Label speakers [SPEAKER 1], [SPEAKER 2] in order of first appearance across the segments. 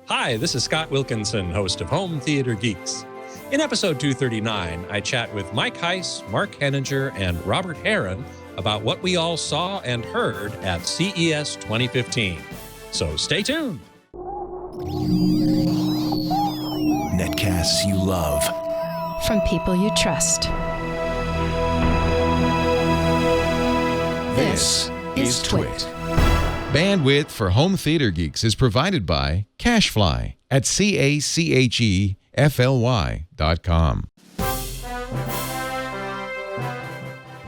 [SPEAKER 1] Hi, this is Scott Wilkinson, host of Home Theater Geeks. In episode 239, I chat with Mike Heiss, Mark Henninger, and Robert Heron about what we all saw and heard at CES 2015. So stay tuned.
[SPEAKER 2] Netcasts you love.
[SPEAKER 3] From people you trust.
[SPEAKER 2] This is Twit.
[SPEAKER 4] Bandwidth for Home Theater Geeks is provided by CacheFly at CACHEFLY.com.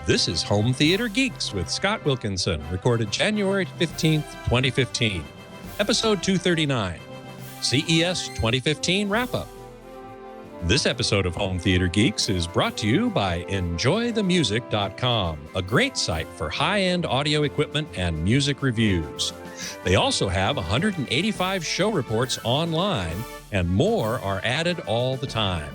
[SPEAKER 1] This is Home Theater Geeks with Scott Wilkinson, recorded January 15th, 2015. Episode 239, CES 2015 Wrap-Up. This episode of Home Theater Geeks is brought to you by EnjoyTheMusic.com, a great site for high-end audio equipment and music reviews. They also have 185 show reports online, and more are added all the time.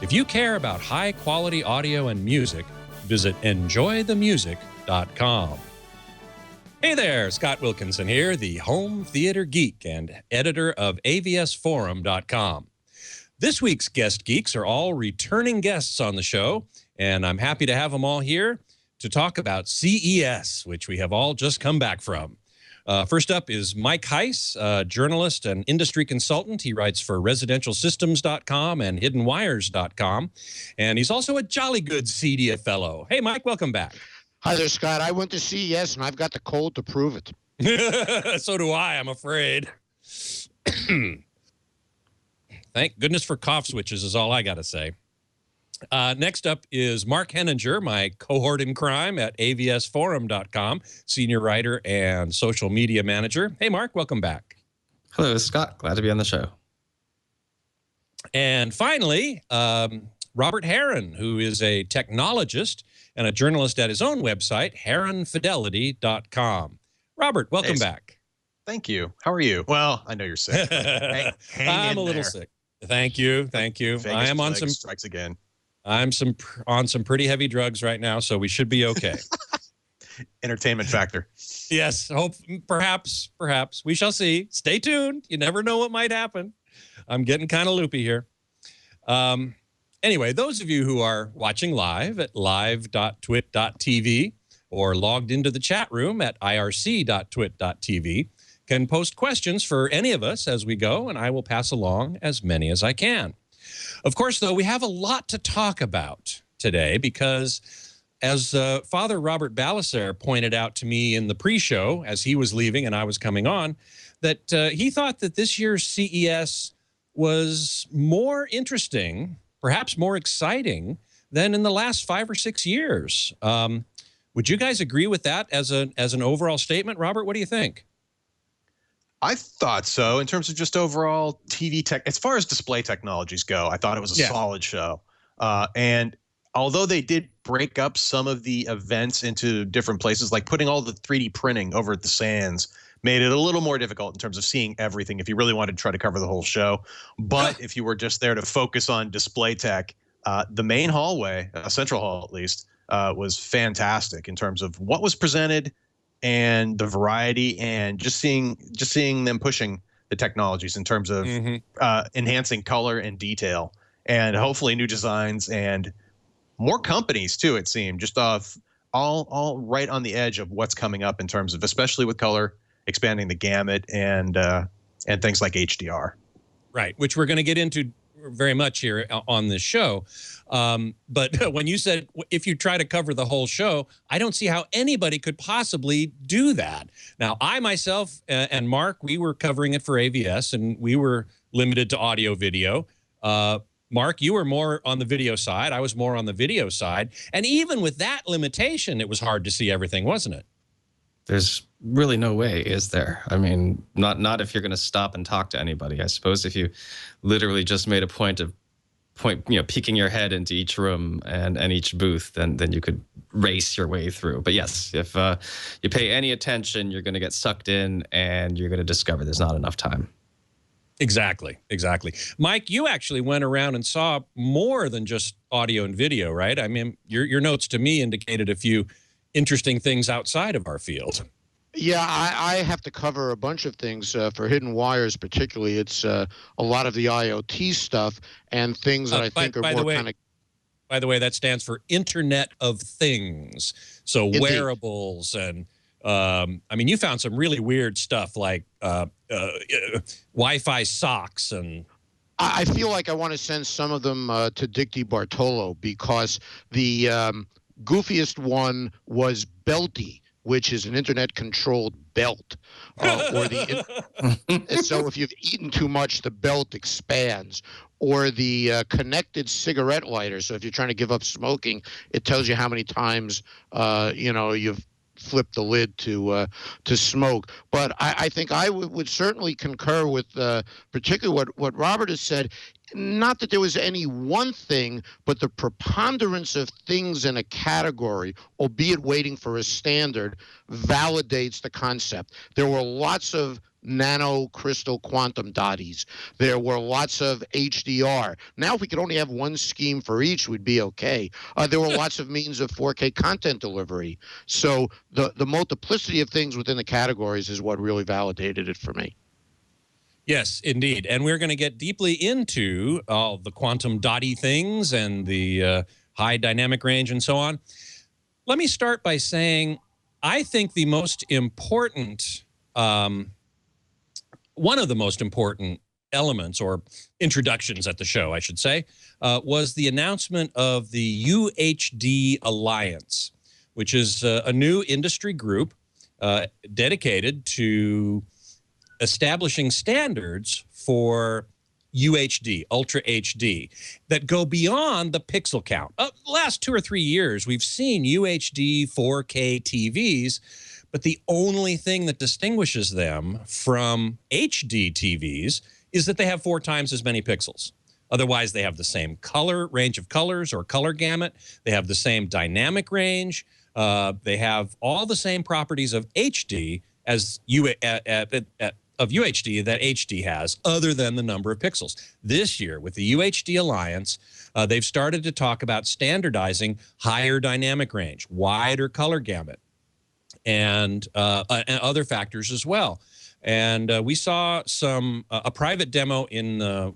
[SPEAKER 1] If you care about high-quality audio and music, visit EnjoyTheMusic.com. Hey there, Scott Wilkinson here, the Home Theater Geek and editor of AVSForum.com. This week's guest geeks are all returning guests on the show, and I'm happy to have them all here to talk about CES, which we have all just come back from. First up is Mike Heiss, a journalist and industry consultant. He writes for residentialsystems.com and hiddenwires.com, and he's also a Jolly Good CEDIA fellow. Hey, Mike, welcome back.
[SPEAKER 5] Hi there, Scott. I went to CES, and I've got the cold to prove it.
[SPEAKER 1] So do I'm afraid. Thank goodness for cough switches is all I got to say. Next up is Mark Henninger, my cohort in crime at avsforum.com, senior writer and social media manager. Hey, Mark, welcome back.
[SPEAKER 6] Hello, Scott. Glad to be on the show.
[SPEAKER 1] And finally, Robert Heron, who is a technologist and a journalist at his own website, heronfidelity.com. Robert, welcome back.
[SPEAKER 7] Thank you. How are you? Well, I know you're sick. Hang
[SPEAKER 1] I'm a little sick. Thank you. Thank you.
[SPEAKER 7] Vegas
[SPEAKER 1] I am on some
[SPEAKER 7] strikes again.
[SPEAKER 1] I'm on some pretty heavy drugs right now, so we should be okay.
[SPEAKER 7] Entertainment factor.
[SPEAKER 1] Yes. Perhaps. We shall see. Stay tuned. You never know what might happen. I'm getting kind of loopy here. Anyway, those of you who are watching live at live.twit.tv or logged into the chat room at irc.twit.tv can post questions for any of us as we go, and I will pass along as many as I can. Of course, though, we have a lot to talk about today because, as Father Robert Ballecer pointed out to me in the pre-show as he was leaving and I was coming on, that he thought that this year's CES was more interesting, perhaps more exciting, than in the last 5 or 6 years. Would you guys agree with that as an overall statement? Robert, what do you think?
[SPEAKER 7] I thought so in terms of just overall TV tech. As far as display technologies go, I thought it was a solid show. And although they did break up some of the events into different places, like putting all the 3D printing over at the Sands made it a little more difficult in terms of seeing everything if you really wanted to try to cover the whole show. But if you were just there to focus on display tech, the main hallway, Central Hall at least, was fantastic in terms of what was presented and the variety, and just seeing them pushing the technologies in terms of enhancing color and detail, and hopefully new designs and more companies too. It seemed just all right on the edge of what's coming up in terms of, especially with color, expanding the gamut and things like HDR.
[SPEAKER 1] Right, which we're going to get into very much here on this show. But when you said if you try to cover the whole show, I don't see how anybody could possibly do that. Now, I myself and Mark, we were covering it for AVS, and we were limited to audio video. Mark, you were more on the video side. I was more on the video side. And even with that limitation, it was hard to see everything, wasn't it?
[SPEAKER 6] There's really no way, is there? I mean, not if you're going to stop and talk to anybody. I suppose if you literally just made a point, peeking your head into each room and each booth, then you could race your way through. But yes, if you pay any attention, you're going to get sucked in and you're going to discover there's not enough time.
[SPEAKER 1] Exactly. Mike, you actually went around and saw more than just audio and video, right? I mean, your notes to me indicated a few interesting things outside of our field.
[SPEAKER 5] Yeah, I have to cover a bunch of things for hidden wires, particularly. It's a lot of the IoT stuff and things that I think are more kind of.
[SPEAKER 1] By the way, that stands for Internet of Things. So
[SPEAKER 5] Indeed.
[SPEAKER 1] wearables and I mean, you found some really weird stuff like Wi-Fi socks and.
[SPEAKER 5] I feel like I want to send some of them to Dick DiBartolo because the goofiest one was Belty, which is an internet-controlled belt. So if you've eaten too much, the belt expands. Or the connected cigarette lighter. So if you're trying to give up smoking, it tells you how many times you've flip the lid to smoke. But I think I would certainly concur with particularly what Robert has said. Not that there was any one thing, but the preponderance of things in a category, albeit waiting for a standard, validates the concept. There were lots of nano crystal quantum dotties. There were lots of HDR. Now, if we could only have one scheme for each, we'd be okay. There were lots of means of 4K content delivery. So the multiplicity of things within the categories is what really validated it for me.
[SPEAKER 1] Yes, indeed. And we're going to get deeply into all the quantum dotty things and the high dynamic range and so on. Let me start by saying I think the most important one of the most important elements or introductions at the show, I should say, was the announcement of the UHD Alliance, which is a new industry group dedicated to establishing standards for UHD, Ultra HD, that go beyond the pixel count. Last 2 or 3 years, we've seen UHD 4K TVs, but the only thing that distinguishes them from HD TVs is that they have 4 times as many pixels. Otherwise, they have the same color, range of colors or color gamut. They have the same dynamic range. They have all the same properties of HD as of UHD that HD has, other than the number of pixels. This year, with the UHD Alliance, they've started to talk about standardizing higher dynamic range, wider color gamut, and other factors as well. And we saw a private demo in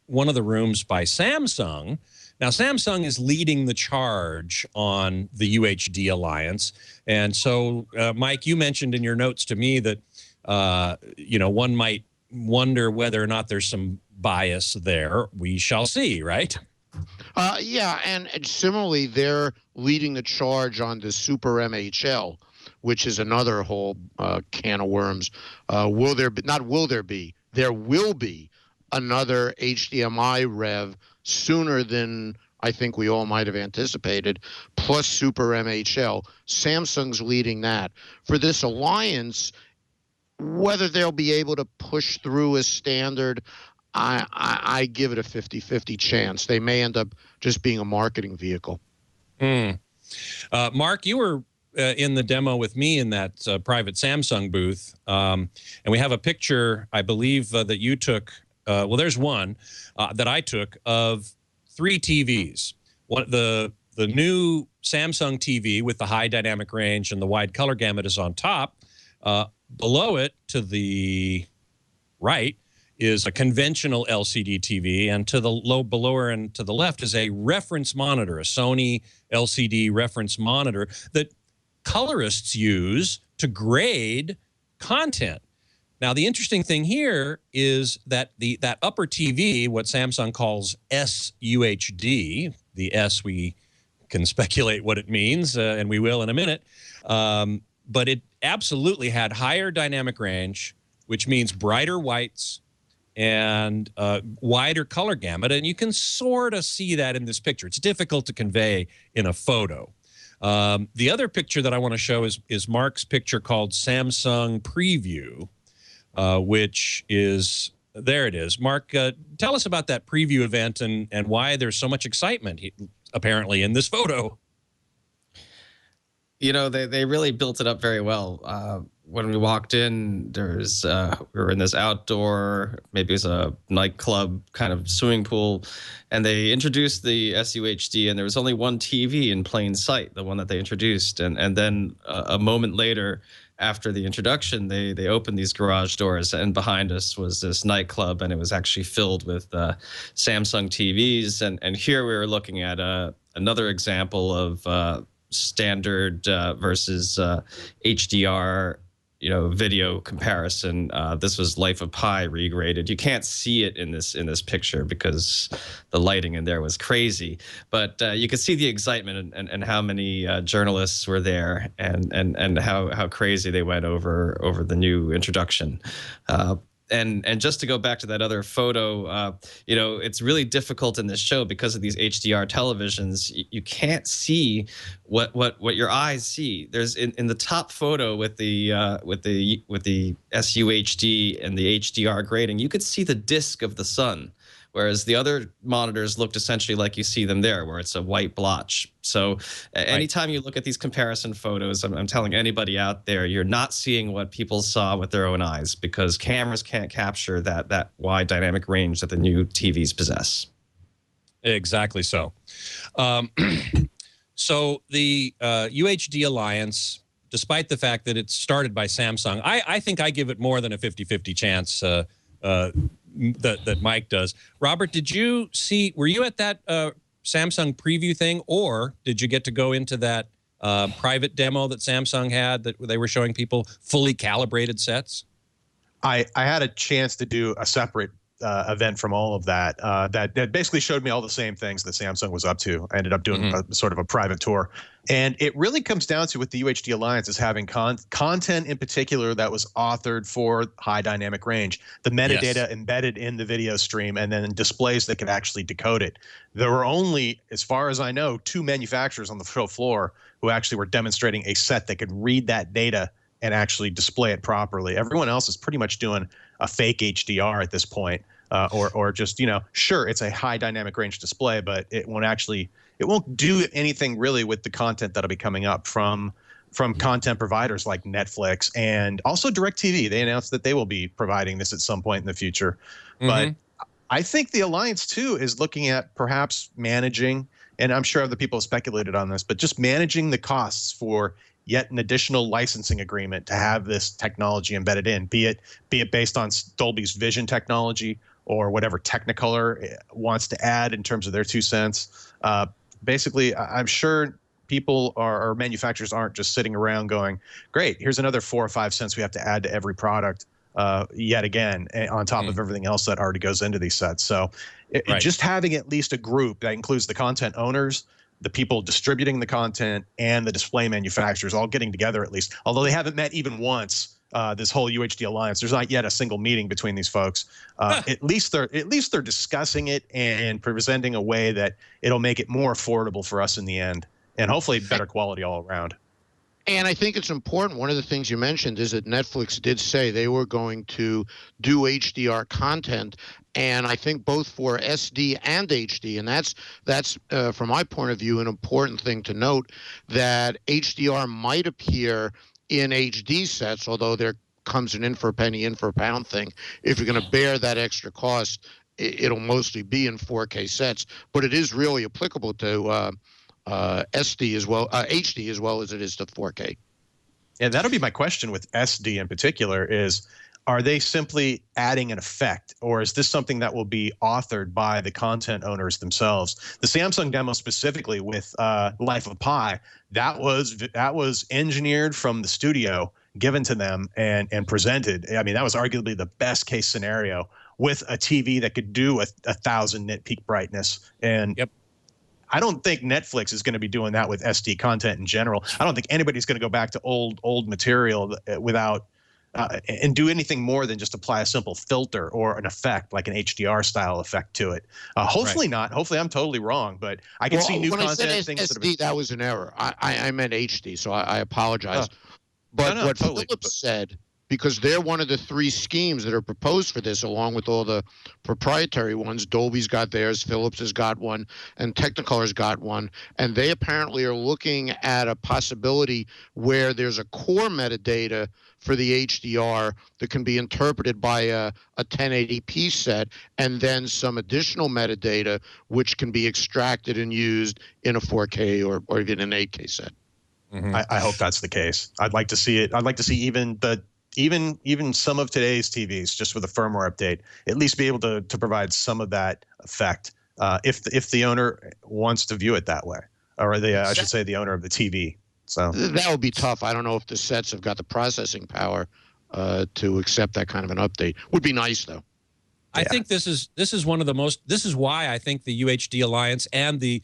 [SPEAKER 1] one of the rooms by Samsung. Now, Samsung is leading the charge on the UHD Alliance. And so, Mike, you mentioned in your notes to me that, one might wonder whether or not there's some bias there. We shall see, right?
[SPEAKER 5] Yeah, and similarly, they're leading the charge on the Super MHL, which is another whole can of worms. There will be another HDMI rev sooner than I think we all might have anticipated, plus Super MHL. Samsung's leading that. For this alliance, whether they'll be able to push through a standard, I give it a 50-50 chance. They may end up just being a marketing vehicle.
[SPEAKER 1] Mark, you were in the demo with me in that private Samsung booth, and we have a picture, I believe, that you took. Well, there's one that I took of 3 TVs. The new Samsung TV with the high dynamic range and the wide color gamut is on top. Below it, to the right, is a conventional LCD TV, and to the below and to the left is a reference monitor, a Sony LCD reference monitor that colorists use to grade content. Now, the interesting thing here is that that upper TV, what Samsung calls SUHD, the S we can speculate what it means, and we will in a minute, but it absolutely had higher dynamic range, which means brighter whites and wider color gamut, and you can sort of see that in this picture. It's difficult to convey in a photo. The other picture that I want to show is Mark's picture called Samsung Preview, which is, there it is. Mark, tell us about that preview event and why there's so much excitement apparently in this photo.
[SPEAKER 6] You know, they really built it up very well. When we walked in, we were in this outdoor, maybe it was a nightclub kind of swimming pool, and they introduced the SUHD, and there was only one TV in plain sight, the one that they introduced. And then a moment later, after the introduction, they opened these garage doors, and behind us was this nightclub, and it was actually filled with Samsung TVs. And here we were looking at another example of standard versus HDR, video comparison. This was Life of Pi regraded. You can't see it in this picture because the lighting in there was crazy, but you could see the excitement and how many journalists were there, and how crazy they went over the new introduction. And just to go back to that other photo, it's really difficult in this show because of these HDR televisions. You can't see what your eyes see. There's in the top photo with the SUHD and the HDR grading, you could see the disk of the sun, whereas the other monitors looked essentially like you see them there, where it's a white blotch. So anytime you look at these comparison photos, I'm telling anybody out there, you're not seeing what people saw with their own eyes, because cameras can't capture that wide dynamic range that the new TVs possess.
[SPEAKER 1] Exactly so. So the UHD Alliance, despite the fact that it's started by Samsung, I think I give it more than a 50-50 chance that Mike does. Robert, were you at that Samsung preview thing, or did you get to go into that private demo that Samsung had that they were showing people fully calibrated sets?
[SPEAKER 7] I had a chance to do a separate event from all of that that basically showed me all the same things that Samsung was up to. I ended up doing a sort of a private tour. And it really comes down to, with the UHD Alliance, is having content in particular that was authored for high dynamic range, the metadata embedded in the video stream, and then displays that could actually decode it. There were only, as far as I know, 2 manufacturers on the show floor who actually were demonstrating a set that could read that data and actually display it properly. Everyone else is pretty much doing a fake HDR at this point, or just, sure, it's a high dynamic range display, but it won't do anything really with the content that'll be coming up from content providers like Netflix and also DirecTV. They announced that they will be providing this at some point in the future. But I think the Alliance too is looking at perhaps managing, and I'm sure other people have speculated on this, but just managing the costs for yet an additional licensing agreement to have this technology embedded in, be it based on Dolby's Vision technology or whatever Technicolor wants to add in terms of their 2 cents. Basically, I'm sure people or manufacturers aren't just sitting around going, great, here's another 4 or 5 cents we have to add to every product yet again, on top of everything else that already goes into these sets. So just having at least a group that includes the content owners, the people distributing the content, and the display manufacturers all getting together, at least, although they haven't met even once, this whole UHD Alliance. There's not yet a single meeting between these folks. At least they're discussing it and presenting a way that it'll make it more affordable for us in the end, and hopefully better quality all around.
[SPEAKER 5] And I think it's important. One of the things you mentioned is that Netflix did say they were going to do HDR content, and I think both for SD and HD. And that's from my point of view, an important thing to note, that HDR might appear in HD sets, although there comes an in for a penny, in for a pound thing. If you're going to bear that extra cost, it'll mostly be in 4K sets. But it is really applicable to SD as well, HD as well as it is to 4K.
[SPEAKER 7] Yeah, that'll be my question with SD in particular is, are they simply adding an effect, or is this something that will be authored by the content owners themselves? The Samsung demo specifically with Life of Pi, that was engineered from the studio, given to them and presented. I mean, that was arguably the best case scenario with a TV that could do a 1,000 nit peak brightness. And I don't think Netflix is going to be doing that with SD content in general. I don't think anybody's going to go back to old material without and do anything more than just apply a simple filter or an effect like an HDR style effect to it. Hopefully not. Hopefully I'm totally wrong, but I can see new content.
[SPEAKER 5] When I said SD, that was an error. I meant HD, so I apologize. But what Philips said, because they're one of the 3 schemes that are proposed for this, along with all the proprietary ones. Dolby's got theirs, Philips has got one, and Technicolor's got one. And they apparently are looking at a possibility where there's a core metadata for the HDR that can be interpreted by a 1080p set, and then some additional metadata which can be extracted and used in a 4K or even an 8K set.
[SPEAKER 7] I hope that's the case. I'd like to see it. I'd like to see even some of today's TVs, just with a firmware update, at least be able to provide some of that effect, if the owner wants to view it that way, or I should say the owner of the TV. So
[SPEAKER 5] that would be tough. I don't know if the sets have got the processing power to accept that kind of an update. Would be nice though.
[SPEAKER 1] I think this is one of the most. This is why I think the UHD Alliance and the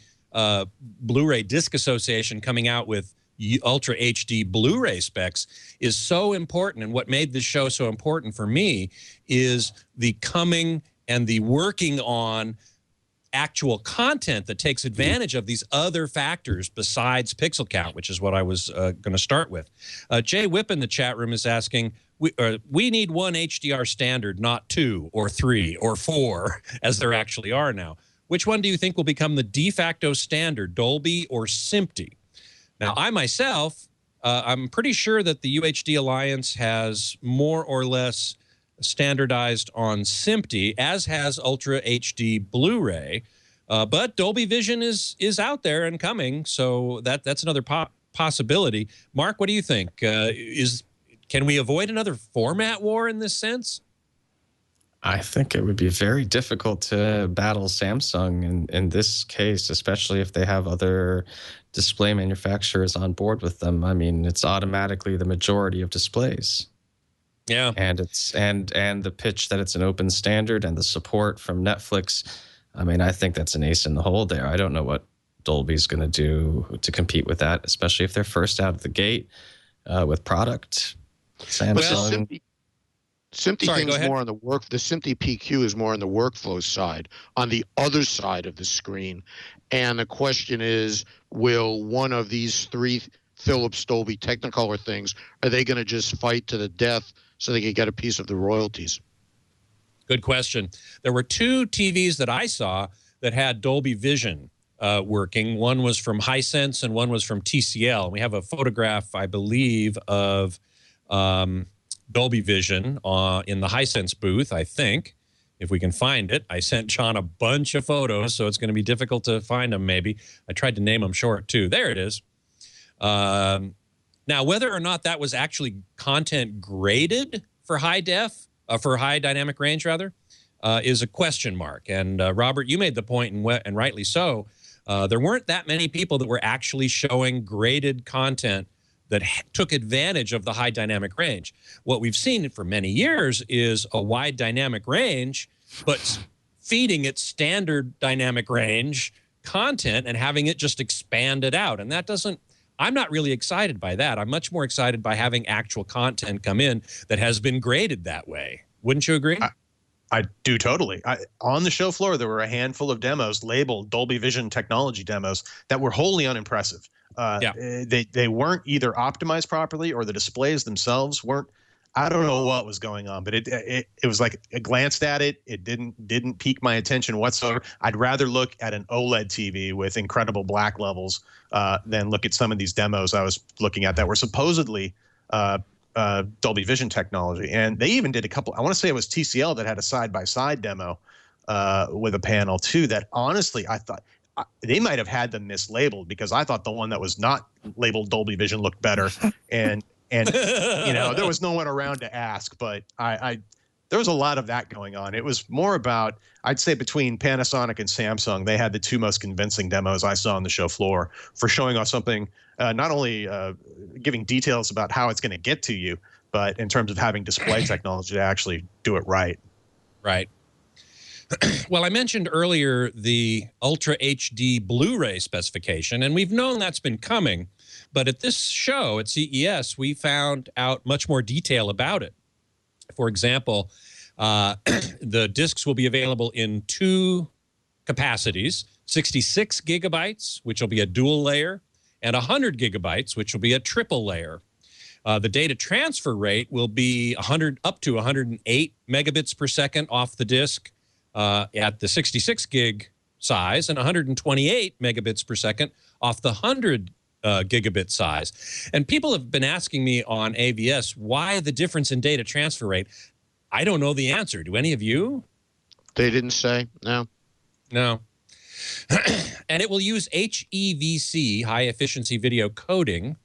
[SPEAKER 1] Blu-ray Disc Association coming out with Ultra HD Blu-ray specs is so important. And what made this show so important for me is the coming and the working on actual content that takes advantage of these other factors besides pixel count, which is what I was going to start with. Jay Whipp in the chat room is asking, we need one HDR standard, not 2 or 3 or 4, as there actually are now. Which one do you think will become the de facto standard, Dolby or SMPTE? Now, I myself, I'm pretty sure that the UHD Alliance has more or less standardized on SMPTE, as has Ultra HD Blu-ray. But Dolby Vision is out there and coming, so that's another possibility. Mark, what do you think? Can we avoid another format war in this sense?
[SPEAKER 6] I think it would be very difficult to battle Samsung in this case, especially if they have other display manufacturers on board with them. I mean, it's automatically the majority of displays.
[SPEAKER 1] Yeah.
[SPEAKER 6] And it's and the pitch that it's an open standard and the support from Netflix. I mean, I think that's an ace in the hole there. I don't know what Dolby's going to do to compete with that, especially if they're first out of the gate with product. Samsung.
[SPEAKER 5] SMPTE thing's more on the work. The SMPTE PQ is more on the workflow side, on the other side of the screen. And the question is, will one of these three Philips Dolby Technicolor things, are they going to just fight to the death so they can get a piece of the royalties?
[SPEAKER 1] Good question. There were 2 TVs that I saw that had Dolby Vision working. One was from Hisense and one was from TCL. We have a photograph, I believe, of Dolby Vision in the Hisense booth, I think, if we can find it. I sent John a bunch of photos, so it's going to be difficult to find them maybe. I tried to name them short, too. There it is. Now, whether or not that was actually content graded for high dynamic range, rather, is a question mark. And Robert, you made the point, and rightly so, there weren't that many people that were actually showing graded content that took advantage of the high dynamic range. What we've seen for many years is a wide dynamic range, but feeding it standard dynamic range content and having it just expanded out. And that doesn't, I'm not really excited by that. I'm much more excited by having actual content come in that has been graded that way. Wouldn't you agree?
[SPEAKER 7] I do totally. On the show floor, there were a handful of demos labeled Dolby Vision technology demos that were wholly unimpressive. They weren't either optimized properly or the displays themselves weren't. I don't know what was going on, but it was like I glanced at it. It didn't pique my attention whatsoever. I'd rather look at an OLED TV with incredible black levels than look at some of these demos I was looking at that were supposedly Dolby Vision technology. And they even did a couple. I want to say it was TCL that had a side-by-side demo with a panel too. That honestly, I thought they might have had them mislabeled, because I thought the one that was not labeled Dolby Vision looked better. And you know, there was no one around to ask, but there was a lot of that going on. It was more about, I'd say, between Panasonic and Samsung, they had the 2 most convincing demos I saw on the show floor for showing off something, not only giving details about how it's going to get to you, but in terms of having display technology to actually do it right.
[SPEAKER 1] Right. Well, I mentioned earlier the Ultra HD Blu-ray specification, and we've known that's been coming. But at this show, at CES, we found out much more detail about it. For example, the discs will be available in 2 capacities, 66 gigabytes, which will be a dual layer, and 100 gigabytes, which will be a triple layer. The data transfer rate will be up to 108 megabits per second off the disc at the 66 gig size, and 128 megabits per second off the 100 gigabit size. And people have been asking me on AVS, why the difference in data transfer rate? I don't know the answer. Do any of you?
[SPEAKER 5] They didn't say. No.
[SPEAKER 1] No. And it will use HEVC, high efficiency video coding,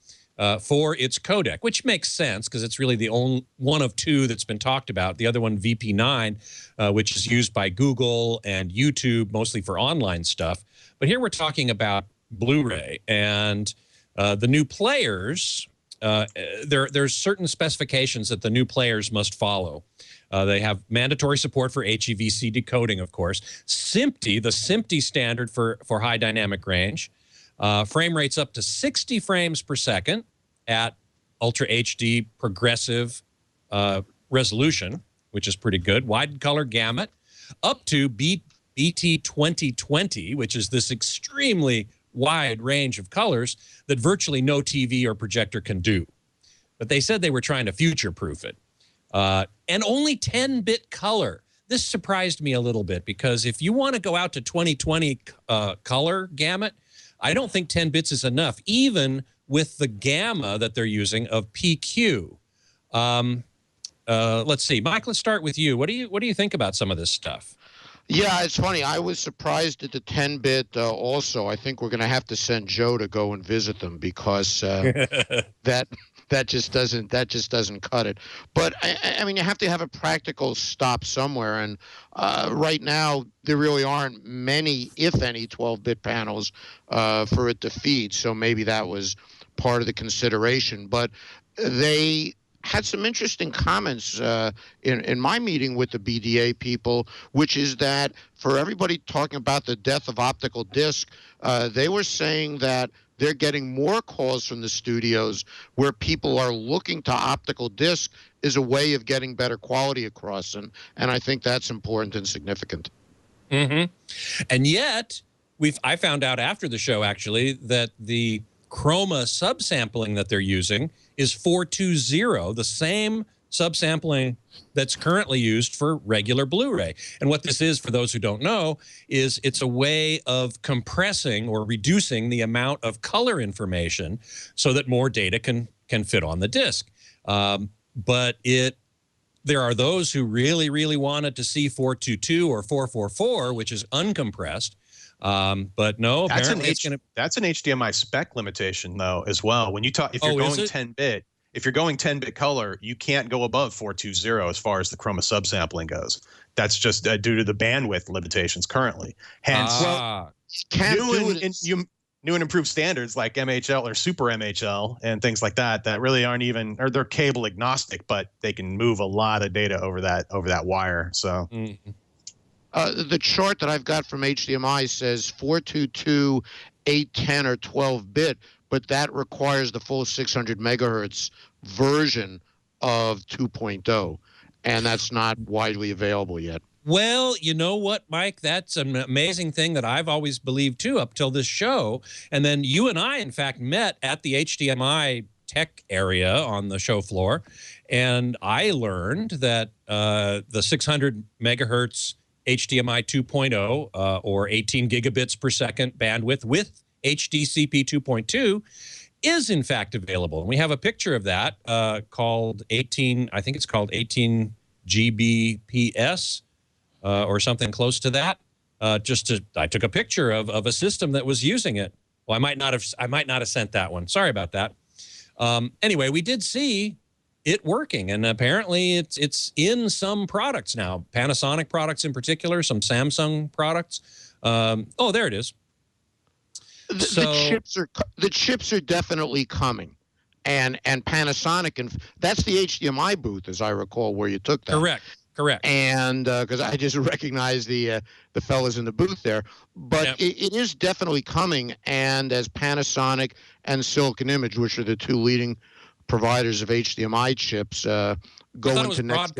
[SPEAKER 1] for its codec, which makes sense because it's really the only one of two that's been talked about. The other one, VP9, which is used by Google and YouTube mostly for online stuff. But here we're talking about Blu-ray, and the new players, there's certain specifications that the new players must follow. They have mandatory support for HEVC decoding, of course. SMPTE, the SMPTE standard for high dynamic range. Frame rates up to 60 frames per second at Ultra HD progressive resolution, which is pretty good. Wide color gamut, up to BT 2020, which is this extremely wide range of colors that virtually no TV or projector can do. But they said they were trying to future-proof it. And only 10-bit color. This surprised me a little bit because if you want to go out to 2020 color gamut, I don't think 10 bits is enough, even with the gamma that they're using of PQ. Let's see, Mike. Let's start with you. What do you think about some of this stuff?
[SPEAKER 5] Yeah, it's funny. I was surprised at the 10-bit. Also, I think we're going to have to send Joe to go and visit them because that just doesn't cut it. But I mean, you have to have a practical stop somewhere, and right now there really aren't many, if any, 12-bit panels for it to feed. So maybe that was part of the consideration. But they had some interesting comments in my meeting with the BDA people, which is that for everybody talking about the death of optical disc, they were saying that they're getting more calls from the studios where people are looking to optical disc as a way of getting better quality across, and I think that's important and significant.
[SPEAKER 1] Mm-hmm. And yet, I found out after the show, actually, that the chroma subsampling that they're using is 420, the same subsampling that's currently used for regular Blu-ray. And what this is, for those who don't know, is it's a way of compressing or reducing the amount of color information so that more data can fit on the disc. But there are those who really, really wanted to see 422 or 444, which is uncompressed. But no,
[SPEAKER 7] that's
[SPEAKER 1] apparently it's going to.
[SPEAKER 7] That's an HDMI spec limitation, though, as well. When you talk, if you're going 10-bit, if you're going 10-bit color, you can't go above 420 as far as the chroma subsampling goes. That's just due to the bandwidth limitations currently. Hence, new and improved standards like MHL or Super MHL and things like that really aren't even, or they're cable agnostic, but they can move a lot of data over that wire. So.
[SPEAKER 1] Mm-hmm.
[SPEAKER 5] The chart that I've got from HDMI says 422, 810, or 12-bit, but that requires the full 600 megahertz version of 2.0, and that's not widely available yet.
[SPEAKER 1] Well, you know what, Mike? That's an amazing thing that I've always believed, too, up till this show. And then you and I, in fact, met at the HDMI tech area on the show floor, and I learned that the 600 megahertz HDMI 2.0 or 18 gigabits per second bandwidth with HDCP 2.2 is in fact available. And we have a picture of that called 18, I think it's called 18 GBps or something close to that. I took a picture of a system that was using it. Well, I might not have sent that one. Sorry about that. Anyway, we did see it working, and apparently it's in some products now, Panasonic products in particular, some Samsung products. Oh, there it is.
[SPEAKER 5] The chips are definitely coming, and Panasonic, and that's the HDMI booth, as I recall, where you took that.
[SPEAKER 1] Correct.
[SPEAKER 5] And because I just recognized the fellas in the booth there, but yep. It is definitely coming. And as Panasonic and Silicon Image, which are the two leading providers of HDMI chips, go into next.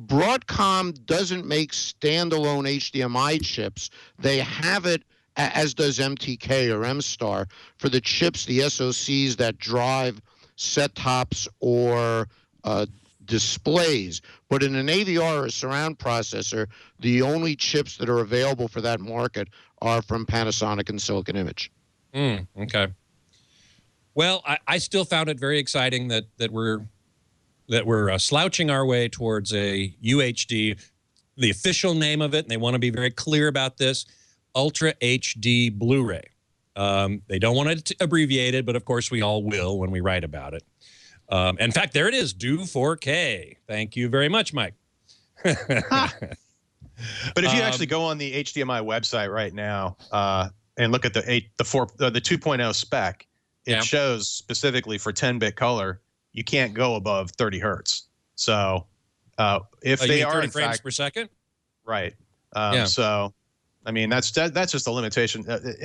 [SPEAKER 5] Broadcom doesn't make standalone HDMI chips. They have it, as does MTK or MStar, for the chips, the SoCs that drive set tops or displays. But in an AVR or surround processor, the only chips that are available for that market are from Panasonic and Silicon Image.
[SPEAKER 1] Okay. Well, I still found it very exciting that we're slouching our way towards a UHD, the official name of it, and they want to be very clear about this, Ultra HD Blu-ray. They don't want it abbreviated, but of course we all will when we write about it. In fact, there it is, do 4K. Thank you very much, Mike.
[SPEAKER 7] But if you actually go on the HDMI website right now and look at the 2.0 spec, it shows specifically for 10-bit color, you can't go above 30 hertz. So if they are
[SPEAKER 1] 30
[SPEAKER 7] in
[SPEAKER 1] frames
[SPEAKER 7] fact,
[SPEAKER 1] per second,
[SPEAKER 7] right?
[SPEAKER 1] Yeah.
[SPEAKER 7] So I mean that's just a limitation.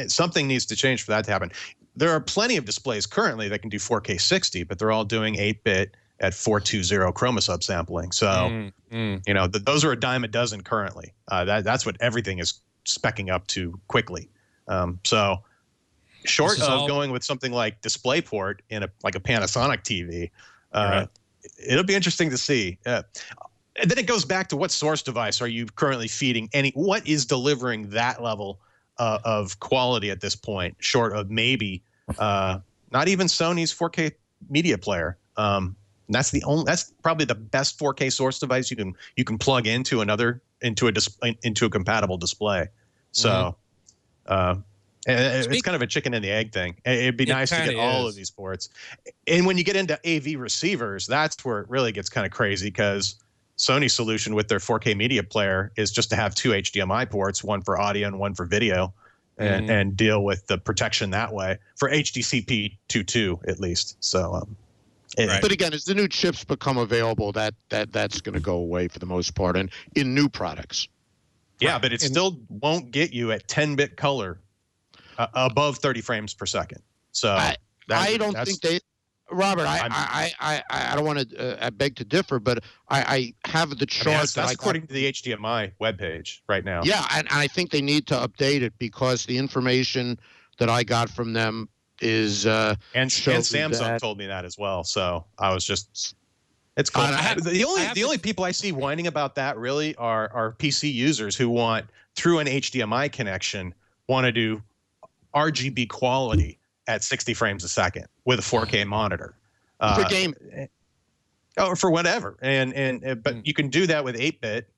[SPEAKER 7] Something needs to change for that to happen. There are plenty of displays currently that can do 4K 60, but they're all doing 8-bit at 420 chroma subsampling. So you know those are a dime a dozen currently. That's what everything is specking up to quickly. So short of going with something like DisplayPort in like a Panasonic TV,
[SPEAKER 1] right.
[SPEAKER 7] It'll be interesting to see. And then it goes back to what source device are you currently feeding? What is delivering that level of quality at this point? Short of maybe not even Sony's 4K media player. That's probably the best 4K source device you can plug into a compatible display. So it's kind of a chicken and the egg thing. It'd be nice to get all of these ports. And when you get into AV receivers, that's where it really gets kind of crazy, because Sony's solution with their 4K media player is just to have 2 HDMI ports, one for audio and one for video, and deal with the protection that way for HDCP 2.2 at least. So.
[SPEAKER 5] But again, as the new chips become available, that's going to go away for the most part, and in new products.
[SPEAKER 7] Yeah, but it still won't get you at 10-bit color above 30 frames per second. So
[SPEAKER 5] I don't think they, Robert. I don't want to. I beg to differ, but I have the chart.
[SPEAKER 7] That's according to the HDMI webpage right now.
[SPEAKER 5] Yeah, and I think they need to update it, because the information that I got from them is
[SPEAKER 7] and Samsung told me that as well. So I was just, it's cool. The only people I see whining about that really are PC users who want, through an HDMI connection, want to do RGB quality at 60 frames a second with a 4K monitor
[SPEAKER 5] for gaming,
[SPEAKER 7] or for whatever. But you can do that with 8-bit.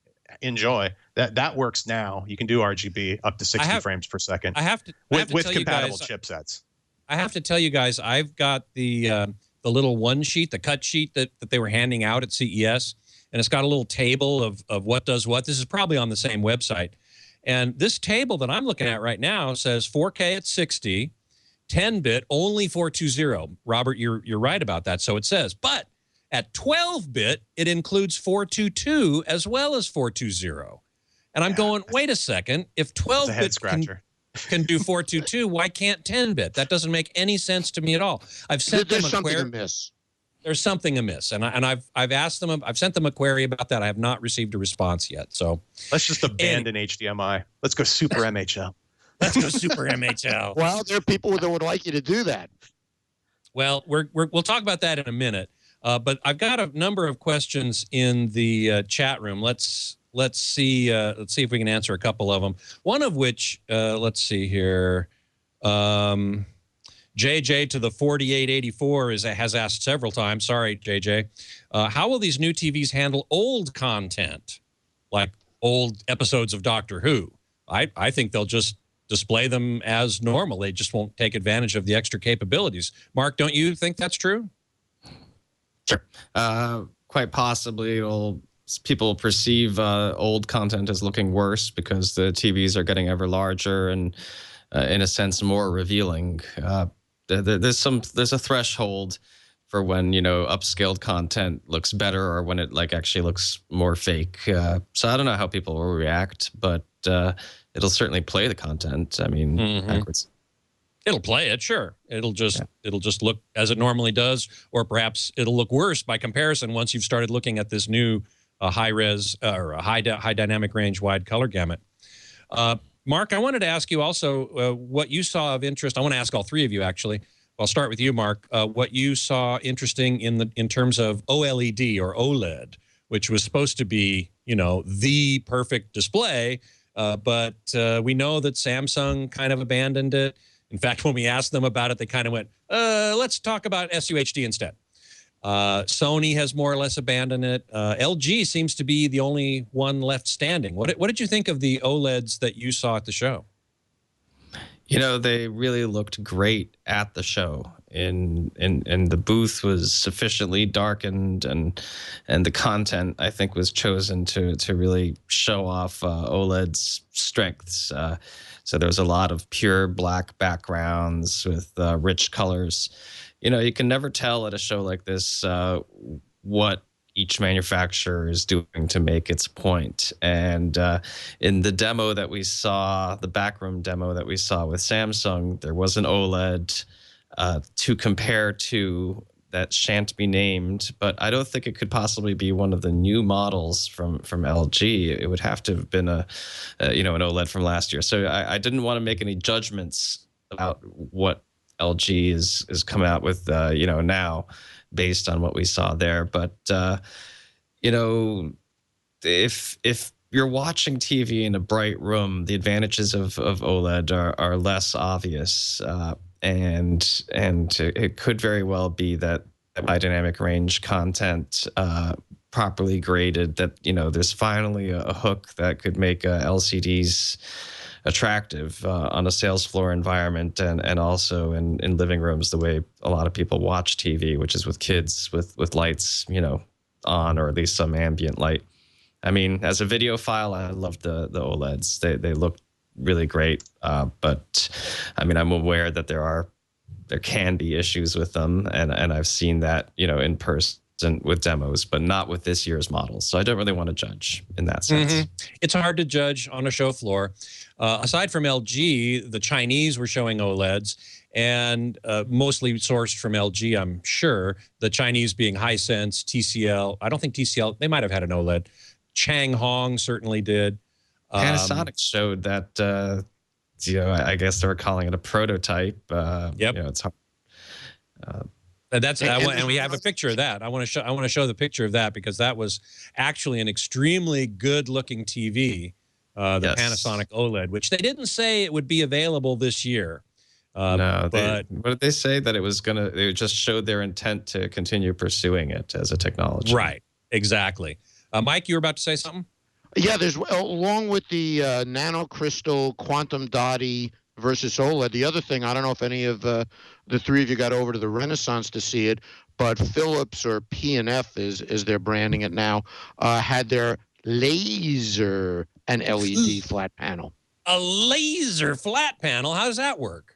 [SPEAKER 7] Enjoy that works now. You can do RGB up to 60 frames per second. With compatible chipsets.
[SPEAKER 1] I have to tell you guys, I've got the little one sheet, the cut sheet that they were handing out at CES, and it's got a little table of what does what. This is probably on the same website. And this table that I'm looking at right now says 4K at 60, 10-bit, only 420. Robert, you're right about that. So it says, but at 12-bit, it includes 422 as well as 420. And I'm going, wait a second, if 12-bit can do 422, why can't 10-bit? That doesn't make any sense to me at all. I've sent them a query. There's something amiss, and I've asked them. I've sent them a query about that. I have not received a response yet. So
[SPEAKER 7] let's just abandon HDMI. Let's go Super MHL.
[SPEAKER 1] Let's go Super MHL.
[SPEAKER 5] Well, there are people that would like you to do that.
[SPEAKER 1] Well, we'll talk about that in a minute. But I've got a number of questions in the chat room. Let's see if we can answer a couple of them. One of which, let's see here. JJ to the 4884 has asked several times. Sorry, JJ. How will these new TVs handle old content, like old episodes of Doctor Who? I think they'll just display them as normal. They just won't take advantage of the extra capabilities. Mark, don't you think that's true?
[SPEAKER 6] Sure. Quite possibly people perceive old content as looking worse because the TVs are getting ever larger and, in a sense, more revealing. There's a threshold for when, upscaled content looks better or when it actually looks more fake. So I don't know how people will react, but it'll certainly play the content. I mean, backwards.
[SPEAKER 1] It'll play it, sure. It'll just look as it normally does, or perhaps it'll look worse by comparison once you've started looking at this new high res or a high dynamic range wide color gamut. Mark, I wanted to ask you also what you saw of interest. I want to ask all three of you, actually. I'll start with you, Mark. What you saw interesting in terms of OLED or OLED, which was supposed to be, the perfect display, but we know that Samsung kind of abandoned it. In fact, when we asked them about it, they kind of went, let's talk about SUHD instead. Sony has more or less abandoned it. LG seems to be the only one left standing. What did you think of the OLEDs that you saw at the show?
[SPEAKER 6] They really looked great at the show. And the booth was sufficiently darkened, and the content, I think, was chosen to really show off OLED's strengths. So there was a lot of pure black backgrounds with rich colors. You can never tell at a show like this what each manufacturer is doing to make its point. And in the demo that we saw, the backroom demo that we saw with Samsung, there was an OLED to compare to that shan't be named, but I don't think it could possibly be one of the new models from LG. It would have to have been an OLED from last year. So I didn't want to make any judgments about what LG is coming out with now, based on what we saw there. But if you're watching TV in a bright room, the advantages of OLED are less obvious. And it could very well be that high dynamic range content, properly graded, that there's finally a hook that could make LCDs attractive on a sales floor environment, and also in living rooms, the way a lot of people watch TV, which is with kids with lights on, or at least some ambient light. I mean, as a video file, I love the OLEDs. They look really great, but I mean, I'm aware that there can be issues with them, and I've seen that in person with demos, but not with this year's models. So I don't really want to judge in that sense.
[SPEAKER 1] Mm-hmm. It's hard to judge on a show floor. Aside from LG, the Chinese were showing OLEDs, and mostly sourced from LG, I'm sure. The Chinese being Hisense, TCL. I don't think TCL, they might have had an OLED. Changhong certainly did.
[SPEAKER 6] Panasonic showed that, I guess they were calling it a prototype.
[SPEAKER 1] Yep.
[SPEAKER 6] It's hard.
[SPEAKER 1] And we have a picture of that. I want to show the picture of that, because that was actually an extremely good-looking TV, the Panasonic OLED, which they didn't say it would be available this year.
[SPEAKER 6] No, but what did they say? That it was they just showed their intent to continue pursuing it as a technology.
[SPEAKER 1] Right, exactly. Mike, you were about to say something?
[SPEAKER 5] Yeah, there's, along with the nanocrystal quantum dotty versus OLED, the other thing, I don't know if any of the three of you got over to the Renaissance to see it, but Philips, or P&F as they're branding it now, had their laser and LED flat panel.
[SPEAKER 1] A laser flat panel? How does that work?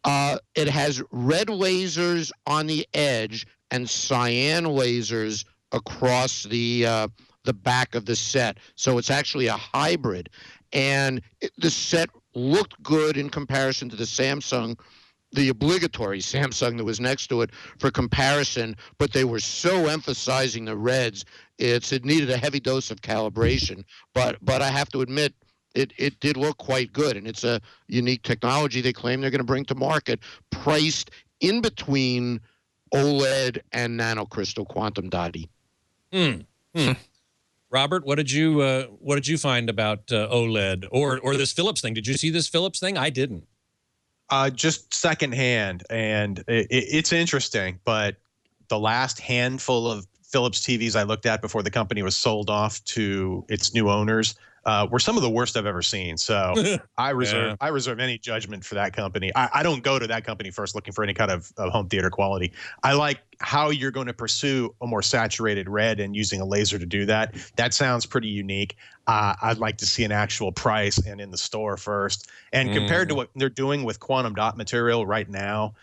[SPEAKER 5] It has red lasers on the edge and cyan lasers across the back of the set. So it's actually a hybrid. And the set looked good in comparison to the Samsung, the obligatory Samsung that was next to it for comparison, but they were so emphasizing the reds, it needed a heavy dose of calibration. But I have to admit, it did look quite good, and it's a unique technology they claim they're going to bring to market, priced in between OLED and nanocrystal quantum dotty.
[SPEAKER 1] Robert, what did you find about OLED or this Philips thing? Did you see this Philips thing? I didn't.
[SPEAKER 7] Just secondhand, and it's interesting, but the last handful of Philips TVs I looked at before the company was sold off to its new owners were some of the worst I've ever seen. So I reserve any judgment for that company. I don't go to that company first looking for any kind of home theater quality. I like how you're going to pursue a more saturated red and using a laser to do that. That sounds pretty unique. I'd like to see an actual price and in the store first. And compared to what they're doing with quantum dot material right now,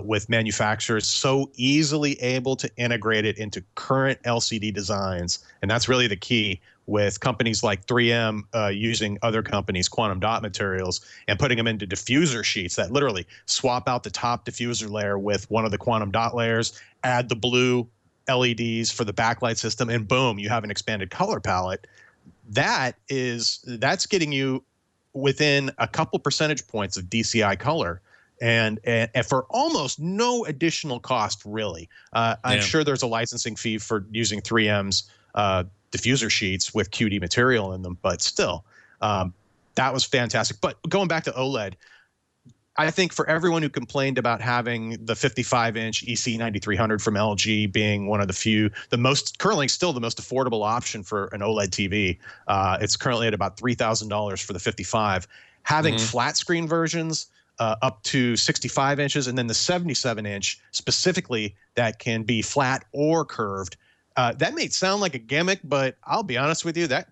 [SPEAKER 7] with manufacturers so easily able to integrate it into current LCD designs, and that's really the key, with companies like 3M using other companies' quantum dot materials and putting them into diffuser sheets that literally swap out the top diffuser layer with one of the quantum dot layers, add the blue LEDs for the backlight system, and boom, you have an expanded color palette. That's getting you within a couple percentage points of DCI color. And for almost no additional cost, really. I'm sure there's a licensing fee for using 3M's diffuser sheets with QD material in them, but still, that was fantastic. But going back to OLED, I think for everyone who complained about having the 55-inch EC9300 from LG being one of the few, currently still the most affordable option for an OLED TV, it's currently at about $3,000 for the 55. Having flat screen versions up to 65 inches, and then the 77-inch specifically that can be flat or curved. That may sound like a gimmick, but I'll be honest with you, that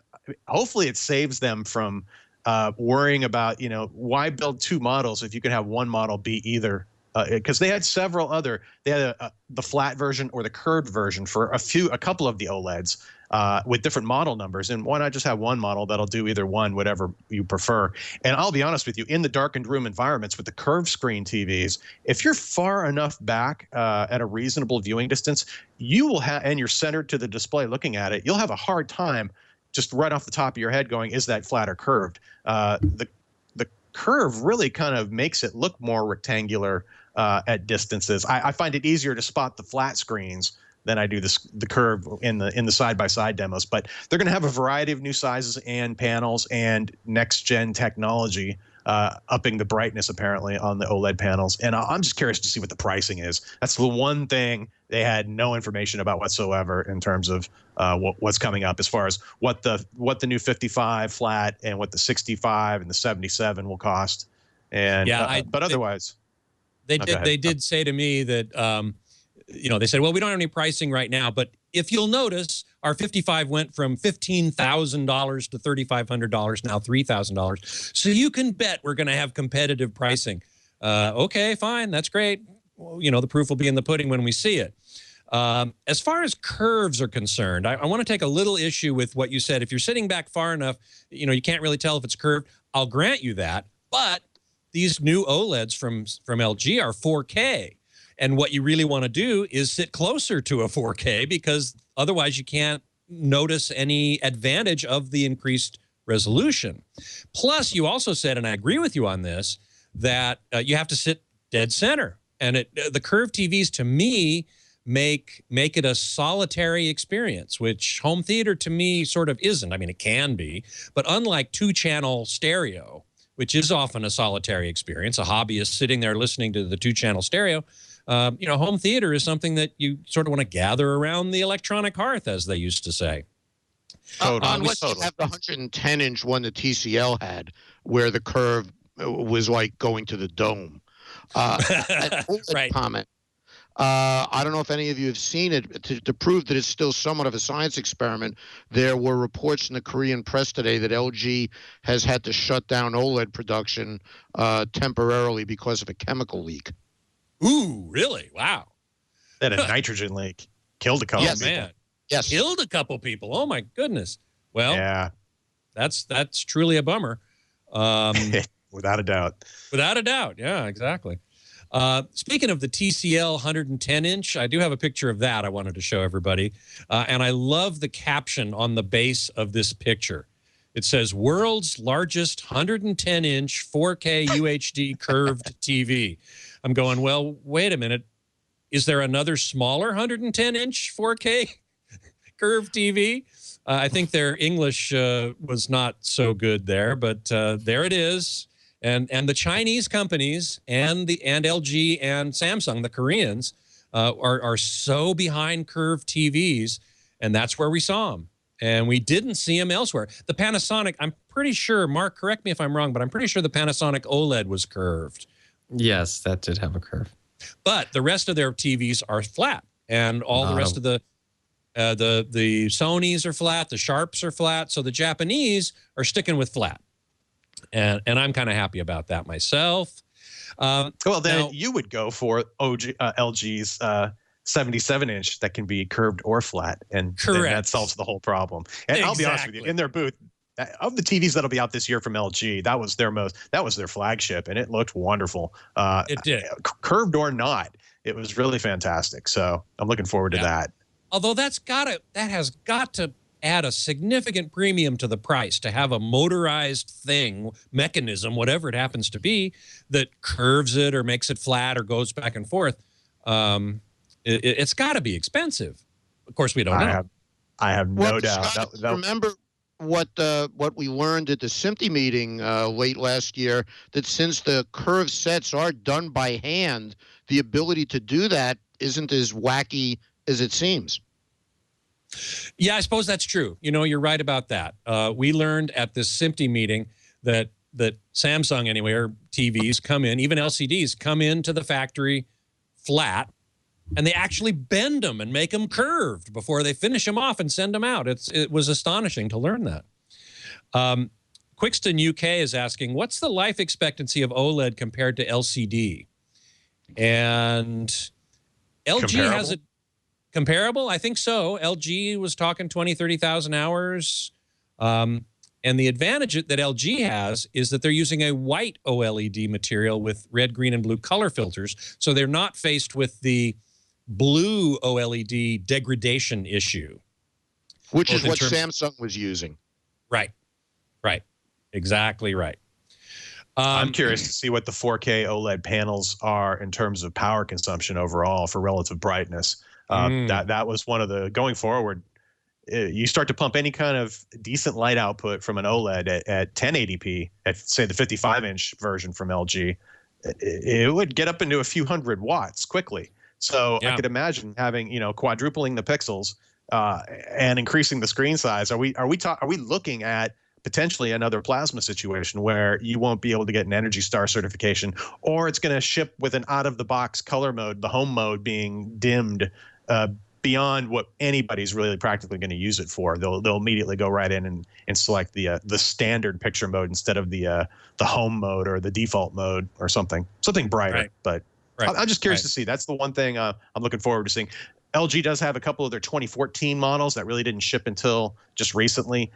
[SPEAKER 7] hopefully it saves them from worrying about, why build two models if you can have one model be either. Because they had several other, they had the flat version or the curved version for a couple of the OLEDs with different model numbers. And why not just have one model that'll do either one, whatever you prefer. And I'll be honest with you, in the darkened room environments with the curved screen TVs, if you're far enough back at a reasonable viewing distance, you will have, and you're centered to the display looking at it, you'll have a hard time just right off the top of your head going, is that flat or curved? The curve really kind of makes it look more rectangular at distances. I find it easier to spot the flat screens than I do the curve in the side-by-side demos. But they're going to have a variety of new sizes and panels and next-gen technology upping the brightness apparently on the OLED panels. And I'm just curious to see what the pricing is. That's the one thing they had no information about whatsoever in terms of what's coming up as far as what the new 55 flat and what the 65 and the 77 will cost. And but otherwise.
[SPEAKER 1] They did say to me that, they said, well, we don't have any pricing right now, but if you'll notice, our 55 went from $15,000 to $3,500, now $3,000. So you can bet we're going to have competitive pricing. Okay, fine. That's great. Well, the proof will be in the pudding when we see it. As far as curves are concerned, I want to take a little issue with what you said. If you're sitting back far enough, you can't really tell if it's curved. I'll grant you that, but these new OLEDs from LG are 4K. And what you really want to do is sit closer to a 4K because otherwise you can't notice any advantage of the increased resolution. Plus, you also said, and I agree with you on this, that you have to sit dead center. And the curved TVs, to me, make it a solitary experience, which home theater, to me, sort of isn't. I mean, it can be. But unlike two-channel stereo, which is often a solitary experience, a hobbyist sitting there listening to the two-channel stereo, home theater is something that you sort of want to gather around the electronic hearth, as they used to say.
[SPEAKER 5] Unless you have the 110-inch one that TCL had, where the curve was like going to the dome.
[SPEAKER 1] Right.
[SPEAKER 5] Comment. I don't know if any of you have seen it. To prove that it's still somewhat of a science experiment, there were reports in the Korean press today that LG has had to shut down OLED production temporarily because of a chemical leak.
[SPEAKER 1] Ooh, really? Wow.
[SPEAKER 7] That a nitrogen leak killed a couple.
[SPEAKER 5] Yes,
[SPEAKER 7] people.
[SPEAKER 5] man. Yes,
[SPEAKER 1] killed a couple people. Oh my goodness. Well,
[SPEAKER 7] yeah,
[SPEAKER 1] that's truly a bummer.
[SPEAKER 7] Without a doubt.
[SPEAKER 1] Without a doubt. Yeah, exactly. Speaking of the TCL 110-inch, I do have a picture of that I wanted to show everybody. And I love the caption on the base of this picture. It says, world's largest 110-inch 4K UHD curved TV. I'm going, well, wait a minute. Is there another smaller 110-inch 4K curved TV? I think their English was not so good there, but there it is. And the Chinese companies and LG and Samsung, the Koreans, are so behind curved TVs, and that's where we saw them. And we didn't see them elsewhere. The Panasonic, I'm pretty sure, Mark, correct me if I'm wrong, but I'm pretty sure the Panasonic OLED was curved.
[SPEAKER 6] Yes, that did have a curve.
[SPEAKER 1] But the rest of their TVs are flat, and all the rest of the Sonys are flat, the Sharps are flat, so the Japanese are sticking with flat. And I'm kind of happy about that myself.
[SPEAKER 7] Well, then now, you would go for LG's 77-inch that can be curved or flat, and that solves the whole problem. And I'll be honest with you, in their booth, of the TVs that'll be out this year from LG, that was their flagship, and it looked wonderful.
[SPEAKER 1] It did,
[SPEAKER 7] curved or not. It was really fantastic. So I'm looking forward to that.
[SPEAKER 1] Although that has got to add a significant premium to the price to have a motorized mechanism, whatever it happens to be, that curves it or makes it flat or goes back and forth. It's got to be expensive. Of course, we don't know.
[SPEAKER 7] I have no doubt.
[SPEAKER 5] Scott, remember what we learned at the SMPTE meeting late last year, that since the curved sets are done by hand, the ability to do that isn't as wacky as it seems. Yeah,
[SPEAKER 1] I suppose that's true. You're right about that. We learned at this SMPTE meeting that that Samsung anyway, or TVs come in, even LCDs come into the factory flat, and they actually bend them and make them curved before they finish them off and send them out. It was astonishing to learn that. Quixton UK is asking, what's the life expectancy of OLED compared to LCD? And LG has a comparable? I think so. LG was talking 20, 30,000 hours. And the advantage that LG has is that they're using a white OLED material with red, green, and blue color filters. So they're not faced with the blue OLED degradation issue.
[SPEAKER 5] Which is what Samsung was using.
[SPEAKER 1] Right. Right. Exactly right.
[SPEAKER 7] I'm curious to see what the 4K OLED panels are in terms of power consumption overall for relative brightness. That was one of the, going forward, you start to pump any kind of decent light output from an OLED at 1080p, at say the 55-inch version from LG, it would get up into a few hundred watts quickly. So I could imagine having, quadrupling the pixels and increasing the screen size. Are we looking at potentially another plasma situation where you won't be able to get an Energy Star certification, or it's going to ship with an out-of-the-box color mode, the home mode being dimmed beyond what anybody's really practically going to use it for. They'll immediately go right in and select the standard picture mode instead of the home mode or the default mode or something brighter. Right. But I'm just curious to see. That's the one thing I'm looking forward to seeing. LG does have a couple of their 2014 models that really didn't ship until just recently,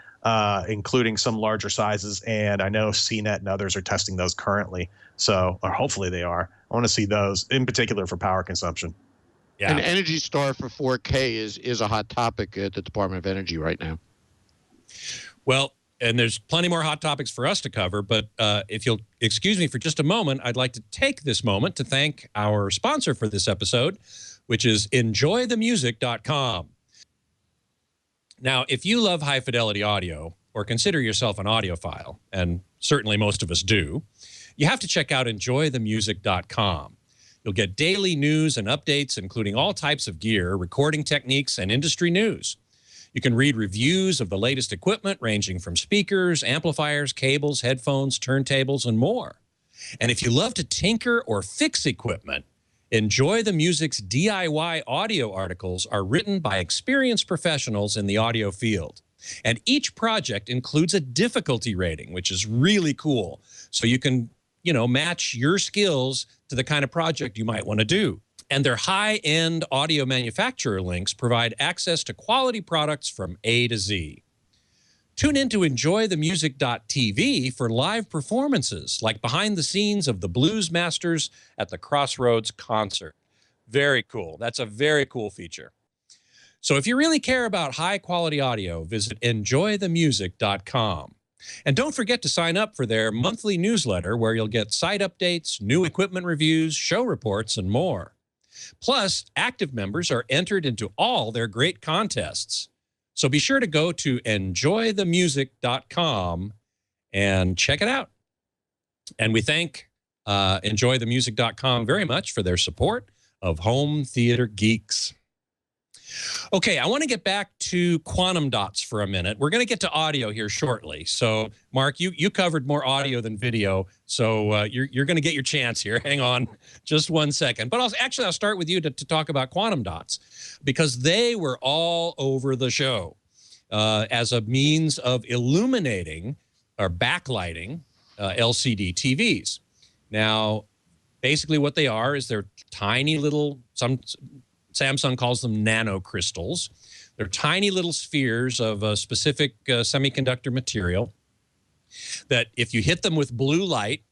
[SPEAKER 7] including some larger sizes. And I know CNET and others are testing those currently. So, or hopefully they are. I want to see those in particular for power consumption.
[SPEAKER 5] Yeah. And Energy Star for 4K is a hot topic at the Department of Energy right now.
[SPEAKER 1] Well, and there's plenty more hot topics for us to cover, but if you'll excuse me for just a moment, I'd like to take this moment to thank our sponsor for this episode, which is enjoythemusic.com. Now, if you love high-fidelity audio or consider yourself an audiophile, and certainly most of us do, you have to check out enjoythemusic.com. You'll get daily news and updates, including all types of gear, recording techniques, and industry news. You can read reviews of the latest equipment ranging from speakers, amplifiers, cables, headphones, turntables, and more. And if you love to tinker or fix equipment, Enjoy the Music's DIY audio articles are written by experienced professionals in the audio field. And each project includes a difficulty rating, which is really cool. So you can, match your skills to the kind of project you might want to do. And their high-end audio manufacturer links provide access to quality products from A to Z. Tune in to enjoythemusic.tv for live performances, like behind the scenes of the Blues Masters at the Crossroads concert. Very cool. That's a very cool feature. So if you really care about high-quality audio, visit enjoythemusic.com. And don't forget to sign up for their monthly newsletter where you'll get site updates, new equipment reviews, show reports, and more. Plus, active members are entered into all their great contests. So be sure to go to enjoythemusic.com and check it out. And we thank enjoythemusic.com very much for their support of Home Theater Geeks. Okay, I want to get back to quantum dots for a minute. We're going to get to audio here shortly. So, Mark, you covered more audio than video, so you're going to get your chance here. Hang on just 1 second. But I'll start with you to talk about quantum dots, because they were all over the show as a means of illuminating or backlighting LCD TVs. Now, basically what they are is they're tiny little, Samsung calls them nanocrystals. They're tiny little spheres of a specific semiconductor material that if you hit them with blue light,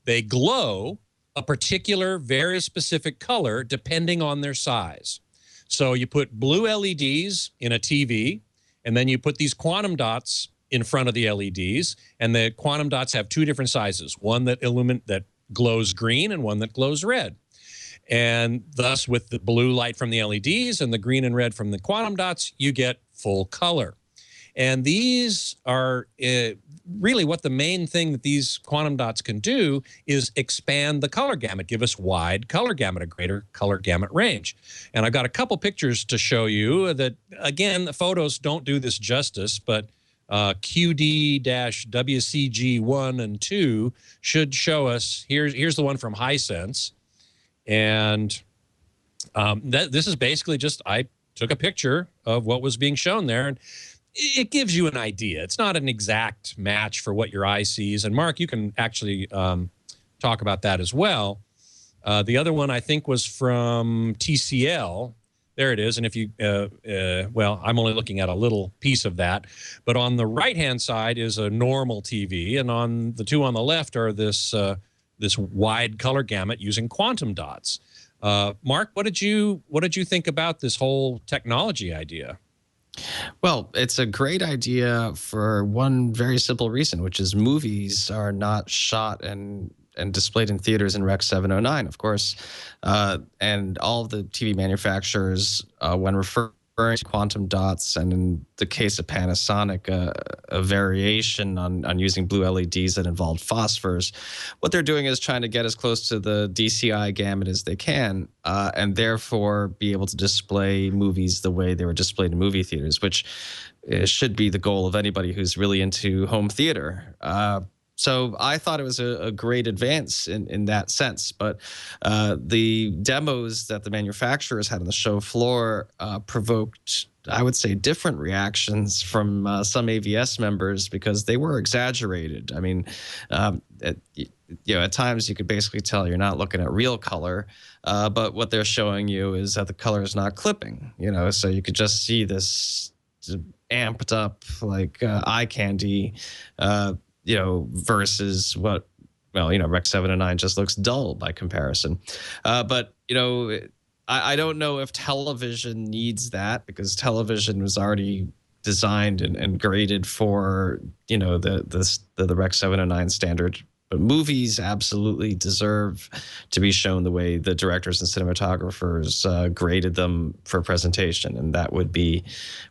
[SPEAKER 1] they glow a particular very specific color depending on their size. So you put blue LEDs in a TV, and then you put these quantum dots in front of the LEDs, and the quantum dots have two different sizes, one that glows green and one that glows red. And thus, with the blue light from the LEDs and the green and red from the quantum dots, you get full color. And these are really what the main thing that these quantum dots can do is expand the color gamut, give us wide color gamut, a greater color gamut range. And I've got a couple pictures to show you that, again, the photos don't do this justice, but QD-WCG1 and 2 should show us, here's the one from Hisense. And this is basically just, I took a picture of what was being shown there, and it gives you an idea. It's not an exact match for what your eye sees. And Mark, you can actually talk about that as well. The other one I think was from TCL. There it is. And if you, well, I'm only looking at a little piece of that. But on the right-hand side is a normal TV. And on the two on the left are this wide color gamut using quantum dots. Mark, what did you think about this whole technology idea?
[SPEAKER 6] Well, it's a great idea for one very simple reason, which is movies are not shot and displayed in theaters in Rec. 709, of course. And all of the TV manufacturers, when referring to quantum dots, and in the case of Panasonic, a variation on using blue LEDs that involved phosphors, what they're doing is trying to get as close to the DCI gamut as they can, and therefore be able to display movies the way they were displayed in movie theaters, which should be the goal of anybody who's really into home theater. So I thought it was a great advance in that sense. But the demos that the manufacturers had on the show floor provoked, I would say, different reactions from some AVS members because they were exaggerated. I mean, at times you could basically tell you're not looking at real color, but what they're showing you is that the color is not clipping. So you could just see this amped up like eye candy. Versus what, Rec. 709 just looks dull by comparison. But I don't know if television needs that, because television was already designed and graded for, the Rec. 709 standard. But movies absolutely deserve to be shown the way the directors and cinematographers graded them for presentation. And that would be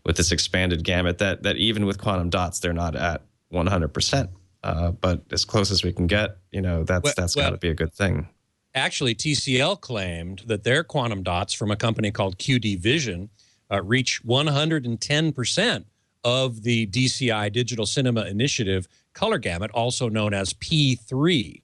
[SPEAKER 6] with this expanded gamut that even with quantum dots, they're not at 100%. But as close as we can get, that's got to be a good thing.
[SPEAKER 1] Actually, TCL claimed that their quantum dots from a company called QD Vision reach 110% of the DCI Digital Cinema Initiative color gamut, also known as P3.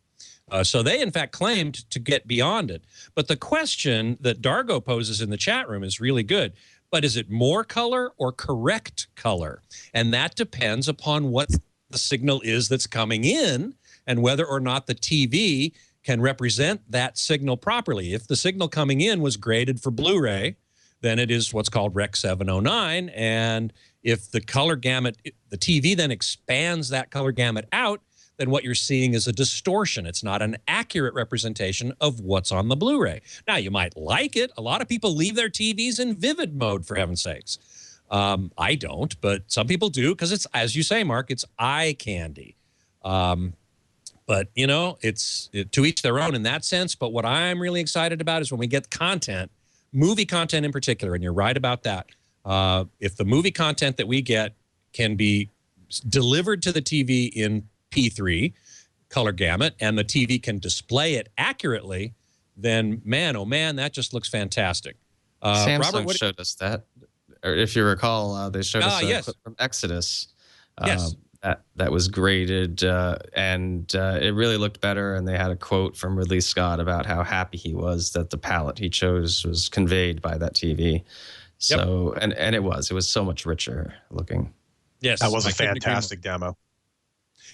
[SPEAKER 1] So they, in fact, claimed to get beyond it. But the question that Dargo poses in the chat room is really good. But is it more color or correct color? And that depends upon what the signal is that's coming in and whether or not the TV can represent that signal properly. If the signal coming in was graded for Blu-ray, then it is what's called Rec. 709. And if the color gamut, the TV then expands that color gamut out, then what you're seeing is a distortion. It's not an accurate representation of what's on the Blu-ray. Now, you might like it. A lot of people leave their TVs in vivid mode, for heaven's sakes. I don't, but some people do, because it's, as you say, Mark, it's eye candy. But, it's to each their own in that sense. But what I'm really excited about is when we get content, movie content in particular, and you're right about that. If the movie content that we get can be delivered to the TV in P3 color gamut, and the TV can display it accurately, then man, oh man, that just looks fantastic.
[SPEAKER 6] Samsung Robert, showed us that. Or if you recall, they showed us a
[SPEAKER 1] yes.
[SPEAKER 6] clip from Exodus.
[SPEAKER 1] Yes.
[SPEAKER 6] That was graded, and it really looked better. And they had a quote from Ridley Scott about how happy he was that the palette he chose was conveyed by that TV. So, yep. and it was so much richer looking.
[SPEAKER 7] Yes, that was a fantastic demo.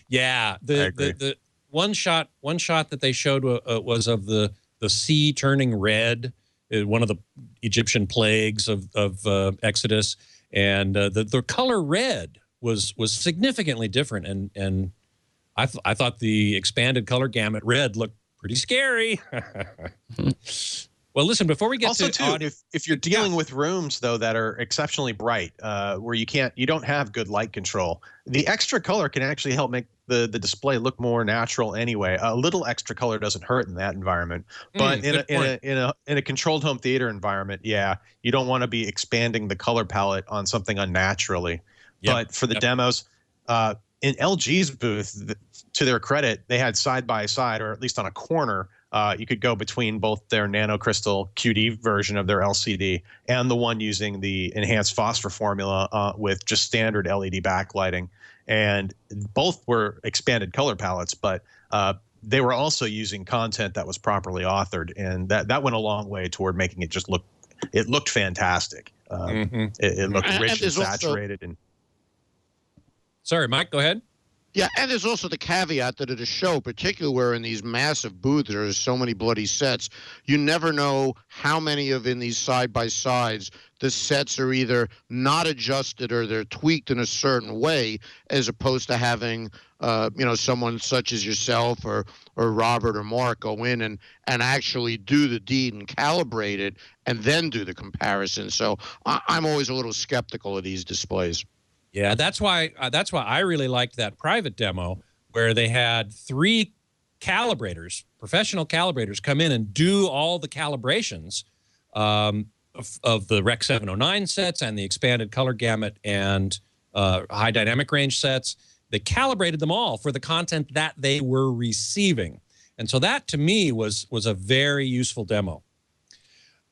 [SPEAKER 1] Yeah, the one shot that they showed was of the sea turning red. One of the Egyptian plagues of Exodus, and the color red was significantly different, and I thought the expanded color gamut red looked pretty scary. Well, listen, before we get
[SPEAKER 7] also too, if you're dealing with rooms though that are exceptionally bright, where you don't have good light control, the extra color can actually help make the display look more natural anyway. A little extra color doesn't hurt in that environment, but in a controlled home theater environment, yeah, you don't want to be expanding the color palette on something unnaturally. Yep. But for the demos, in LG's booth, to their credit, they had side by side, or at least on a corner. You could go between both their nanocrystal QD version of their LCD and the one using the enhanced phosphor formula with just standard LED backlighting. and both were expanded color palettes, but they were also using content that was properly authored, and that went a long way toward making it just look. It looked fantastic. It looked rich and saturated. And
[SPEAKER 1] sorry, Mike, go ahead.
[SPEAKER 5] Yeah, and there's also the caveat that at a show, particularly where in these massive booths there's so many bloody sets, you never know how many of in these side-by-sides the sets are either not adjusted or they're tweaked in a certain way, as opposed to having someone such as yourself or Robert or Mark go in and actually do the deed and calibrate it and then do the comparison. So I'm always a little skeptical of these displays.
[SPEAKER 1] Yeah, that's why I really liked that private demo where they had 3 calibrators, professional calibrators, come in and do all the calibrations of the Rec 709 sets and the expanded color gamut and high dynamic range sets. They calibrated them all for the content that they were receiving, and so that to me was a very useful demo.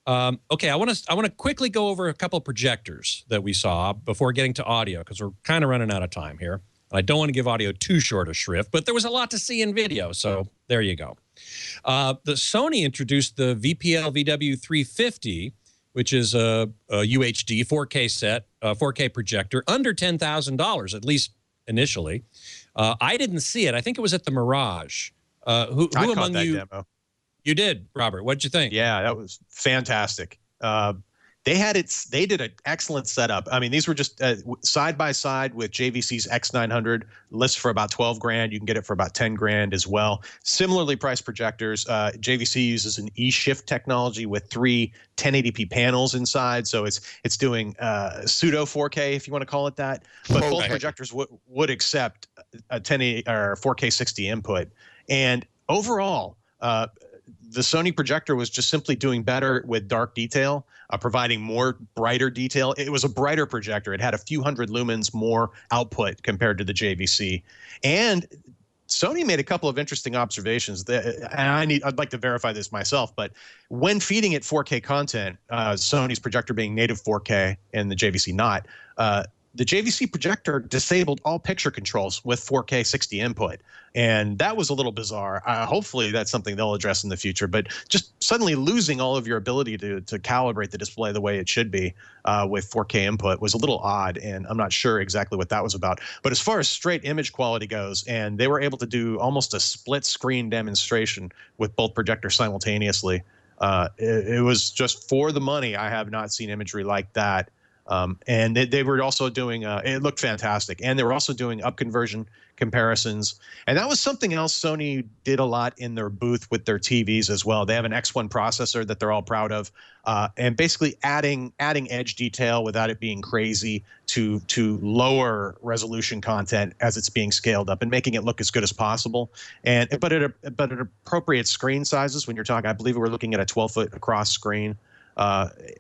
[SPEAKER 1] Okay, I want to quickly go over a couple of projectors that we saw before getting to audio, because we're kind of running out of time here. And I don't want to give audio too short a shrift, but there was a lot to see in video, so there you go. The Sony introduced the VPL VW350, which is a UHD 4K set, 4K projector, under $10,000, at least initially. I didn't see it. I think it was at the Mirage. Who among you? Demo. You did, Robert. What did you think?
[SPEAKER 7] Yeah, that was fantastic. They did an excellent setup. I mean, these were just side by side with JVC's X900, lists for about 12 grand. You can get it for about 10 grand as well. Similarly priced projectors. JVC uses an E-Shift technology with 3 1080p panels inside, so it's doing pseudo 4K, if you want to call it that. But both projectors would accept a 1080 or 4K 60 input. And overall, the Sony projector was just simply doing better with dark detail, providing more brighter detail. It was a brighter projector. It had a few hundred lumens more output compared to the JVC. And Sony made a couple of interesting observations and I'd like to verify this myself, but when feeding it 4K content, Sony's projector being native 4K and the JVC not, the JVC projector disabled all picture controls with 4K 60 input. And that was a little bizarre. Hopefully that's something they'll address in the future. But just suddenly losing all of your ability to calibrate the display the way it should be with 4K input was a little odd. And I'm not sure exactly what that was about. But as far as straight image quality goes, and they were able to do almost a split screen demonstration with both projectors simultaneously. It was just for the money. I have not seen imagery like that. And they were also doing, it looked fantastic. And they were also doing upconversion comparisons. And that was something else Sony did a lot in their booth with their TVs as well. They have an X1 processor that they're all proud of, and basically adding edge detail without it being crazy to lower resolution content as it's being scaled up and making it look as good as possible. But at appropriate screen sizes, when you're talking, I believe we're looking at a 12-foot across screen.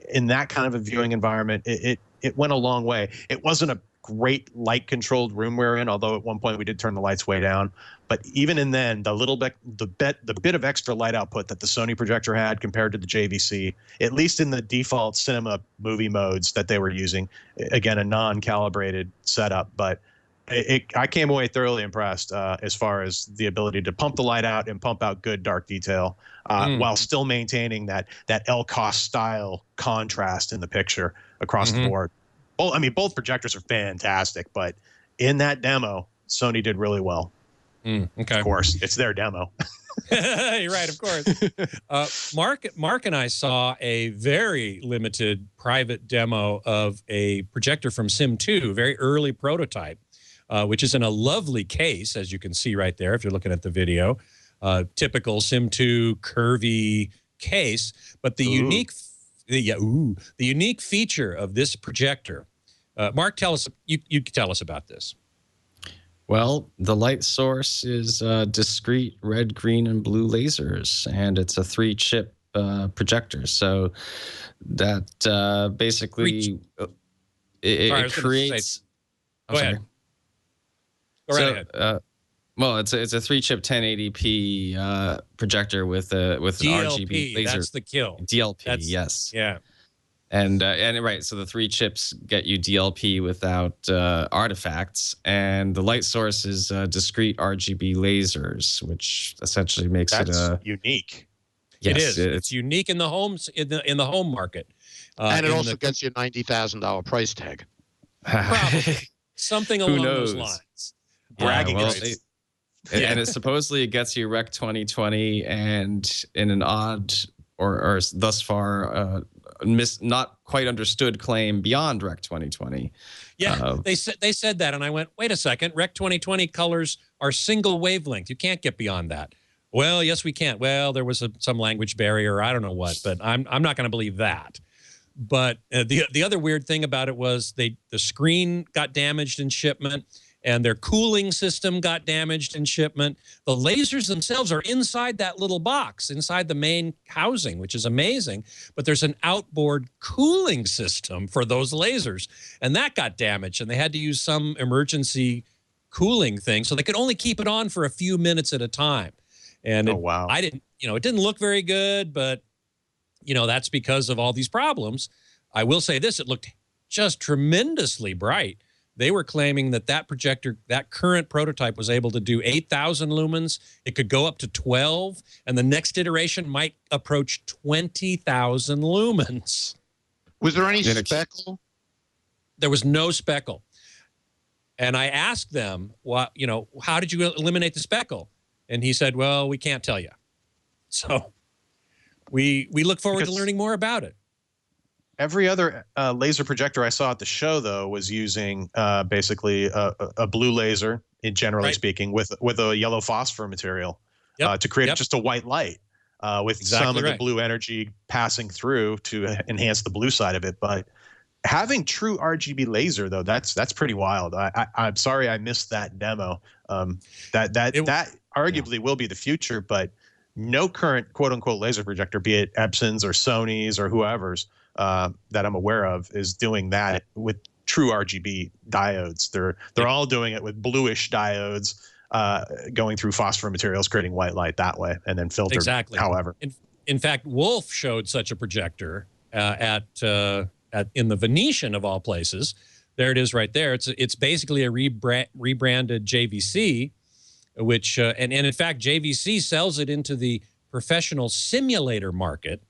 [SPEAKER 7] In that kind of a viewing environment, it went a long way. It wasn't a great light controlled room we're in, although at one point we did turn the lights way down. But even in then, the bit of extra light output that the Sony projector had compared to the JVC, at least in the default cinema movie modes that they were using, again, a non-calibrated setup, but I came away thoroughly impressed as far as the ability to pump the light out and pump out good dark detail while still maintaining that LCOS style contrast in the picture across the board. Well, I mean, both projectors are fantastic, but in that demo, Sony did really well.
[SPEAKER 1] Okay.
[SPEAKER 7] Of course, it's their demo.
[SPEAKER 1] You're right, of course. Mark and I saw a very limited private demo of a projector from Sim2, very early prototype. Which is in a lovely case, as you can see right there, if you're looking at the video. Typical Sim2 curvy case, but the unique feature of this projector. Mark, tell us. You tell us about this.
[SPEAKER 6] Well, the light source is discrete red, green, and blue lasers, and it's a 3-chip projector. So that basically it creates.
[SPEAKER 1] Go ahead.
[SPEAKER 6] Well, it's a 3-chip 1080p projector with an
[SPEAKER 1] DLP,
[SPEAKER 6] RGB laser.
[SPEAKER 1] that's the kill.
[SPEAKER 6] DLP, yes.
[SPEAKER 1] Yeah.
[SPEAKER 6] And right, so the 3 chips get you DLP without artifacts, and the light source is discrete RGB lasers, which essentially makes
[SPEAKER 7] That's unique.
[SPEAKER 6] Yes,
[SPEAKER 1] it is. It's unique in the homes in the home market,
[SPEAKER 5] and it also gets you a $90,000 price tag.
[SPEAKER 1] probably something along those
[SPEAKER 6] knows?
[SPEAKER 1] lines.
[SPEAKER 7] Bragging
[SPEAKER 6] well,
[SPEAKER 7] rights.
[SPEAKER 6] and it supposedly gets you Rec 2020, and in an odd or thus far not quite understood claim beyond Rec 2020.
[SPEAKER 1] Yeah, they said that, and I went, wait a second. Rec 2020 colors are single wavelength. You can't get beyond that. Well, yes, we can't. Well, there was some language barrier. I don't know what, but I'm not going to believe that. But the other weird thing about it was the screen got damaged in shipment, and their cooling system got damaged in shipment. The lasers themselves are inside that little box, inside the main housing, which is amazing. But there's an outboard cooling system for those lasers, and that got damaged, and they had to use some emergency cooling thing, so they could only keep it on for a few minutes at a time. And
[SPEAKER 7] wow.
[SPEAKER 1] it didn't look very good, but that's because of all these problems. I will say this, it looked just tremendously bright. They were claiming that projector, that current prototype, was able to do 8,000 lumens. It could go up to 12, and the next iteration might approach 20,000 lumens.
[SPEAKER 5] Was there any speckle?
[SPEAKER 1] There was no speckle. And I asked them, how did you eliminate the speckle? And he said, well, we can't tell you. So we look forward to learning more about it.
[SPEAKER 7] Every other laser projector I saw at the show, though, was using basically a blue laser, generally speaking, with a yellow phosphor material to create just a white light with some of the blue energy passing through to enhance the blue side of it. But having true RGB laser, though, that's pretty wild. I'm sorry I missed that demo. That arguably will be the future, but no current quote-unquote laser projector, be it Epson's or Sony's or whoever's, that I'm aware of, is doing that with true RGB diodes. They're all doing it with bluish diodes going through phosphor materials, creating white light that way, and then filtered. However,
[SPEAKER 1] in fact, Wolf showed such a projector in the Venetian of all places. There it is, right there. It's basically a rebranded JVC, which and in fact JVC sells it into the professional simulator market.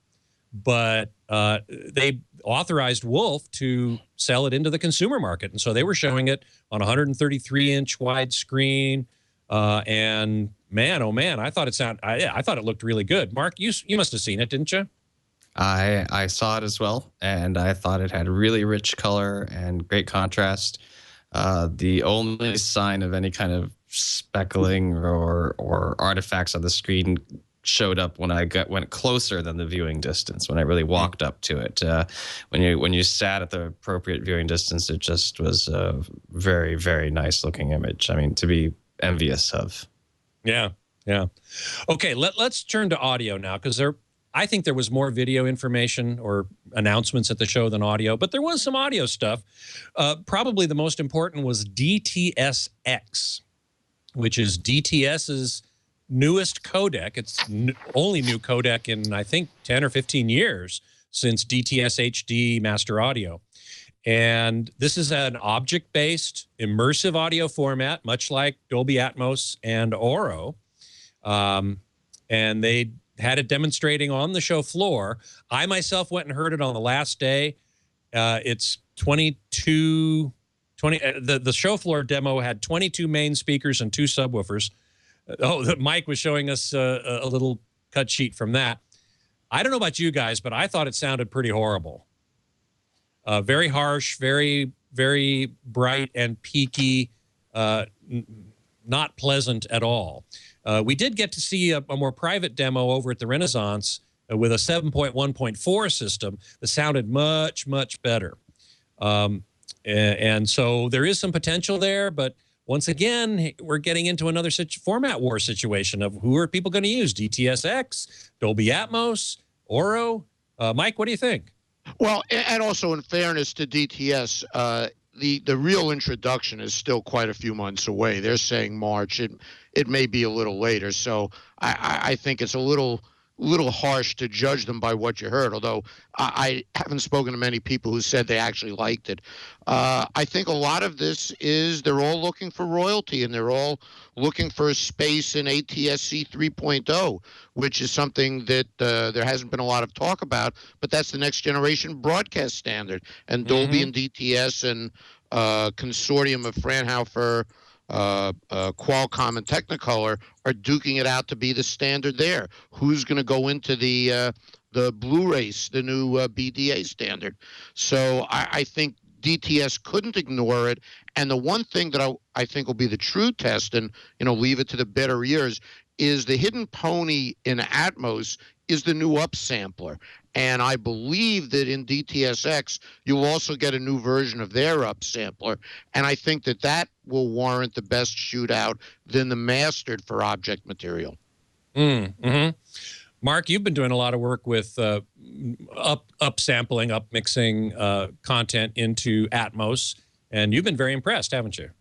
[SPEAKER 1] But they authorized Wolf to sell it into the consumer market. And so they were showing it on a 133-inch widescreen. And man, oh man, I thought it looked really good. Mark, you must have seen it, didn't you?
[SPEAKER 6] I saw it as well, and I thought it had really rich color and great contrast. The only sign of any kind of speckling or artifacts on the screen showed up when I went closer than the viewing distance, when I really walked up to it. When you sat at the appropriate viewing distance, it just was a very, very nice looking image. I mean, to be envious of.
[SPEAKER 1] Yeah. Okay, let's turn to audio now, because I think there was more video information or announcements at the show than audio, but there was some audio stuff. Probably the most important was DTS-X, which is DTS's newest codec. It's only new codec in, I think, 10 or 15 years since DTS HD Master Audio. And this is an object-based immersive audio format, much like Dolby Atmos and Oro. And they had it demonstrating on the show floor. I myself went and heard it on the last day. It's 20. The show floor demo had 22 main speakers and 2 subwoofers. Mike was showing us a little cut sheet from that. I don't know about you guys, but I thought it sounded pretty horrible. Very harsh, very, very bright and peaky, not pleasant at all. We did get to see a more private demo over at the Renaissance with a 7.1.4 system that sounded much, much better. And so there is some potential there, but once again, we're getting into another format war situation of who are people going to use? DTS-X, Dolby Atmos, Oro? Mike, what do you think?
[SPEAKER 5] Well, and also in fairness to DTS, the real introduction is still quite a few months away. They're saying March. It may be a little later. So I think it's a little little harsh to judge them by what you heard, although I haven't spoken to many people who said they actually liked it. I think a lot of this is they're all looking for royalty, and they're all looking for a space in ATSC 3.0, which is something that there hasn't been a lot of talk about, but that's the next generation broadcast standard. And Dolby and DTS and consortium of Fraunhofer, Qualcomm, and Technicolor are duking it out to be the standard there. Who's going to go into the Blu-rays, the new BDA standard? So I think DTS couldn't ignore it. And the one thing that I think will be the true test, and leave it to the better ears, is the hidden pony in Atmos is the new upsampler. And I believe that in DTSX, you'll also get a new version of their upsampler. And I think that will warrant the best shootout than the mastered for object material.
[SPEAKER 1] Mark, you've been doing a lot of work with upsampling, upmixing content into Atmos, and you've been very impressed, haven't you?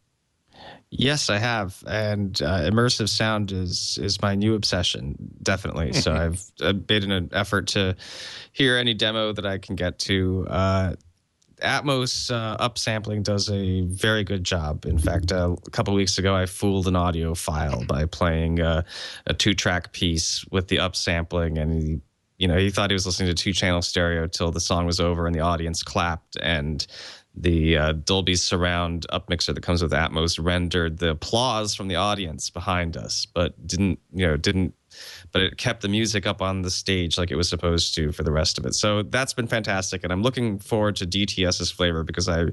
[SPEAKER 6] Yes, I have, and immersive sound is my new obsession, definitely. So I've made an effort to hear any demo that I can get to. Atmos upsampling does a very good job. In fact, a couple of weeks ago, I fooled an audio file by playing a 2-track piece with the upsampling, and he thought he was listening to 2-channel stereo till the song was over and the audience clapped, and the Dolby Surround upmixer that comes with Atmos rendered the applause from the audience behind us, but but it kept the music up on the stage like it was supposed to for the rest of it. So that's been fantastic, and I'm looking forward to DTS's flavor because I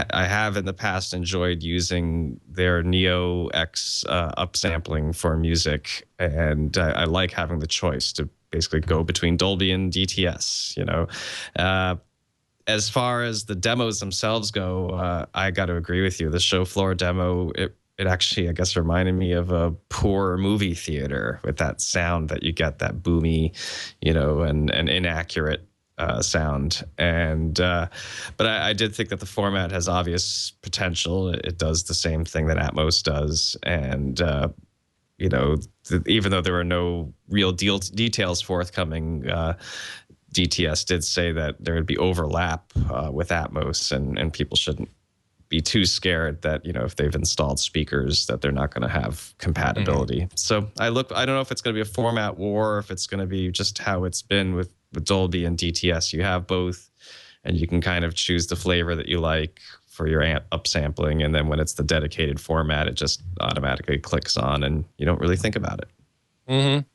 [SPEAKER 6] have in the past enjoyed using their Neo X upsampling for music, and I like having the choice to basically go between Dolby and DTS. As far as the demos themselves go, I got to agree with you. The show floor demo, it actually, I guess, reminded me of a poor movie theater with that sound that you get, that boomy, and inaccurate sound. But I did think that the format has obvious potential. It does the same thing that Atmos does. And, even though there are no real details forthcoming, DTS did say that there would be overlap with Atmos, and people shouldn't be too scared that, if they've installed speakers that they're not going to have compatibility. So I don't know if it's going to be a format war, or if it's going to be just how it's been with Dolby and DTS. You have both, and you can kind of choose the flavor that you like for your upsampling, and then when it's the dedicated format, it just automatically clicks on, and you don't really think about it.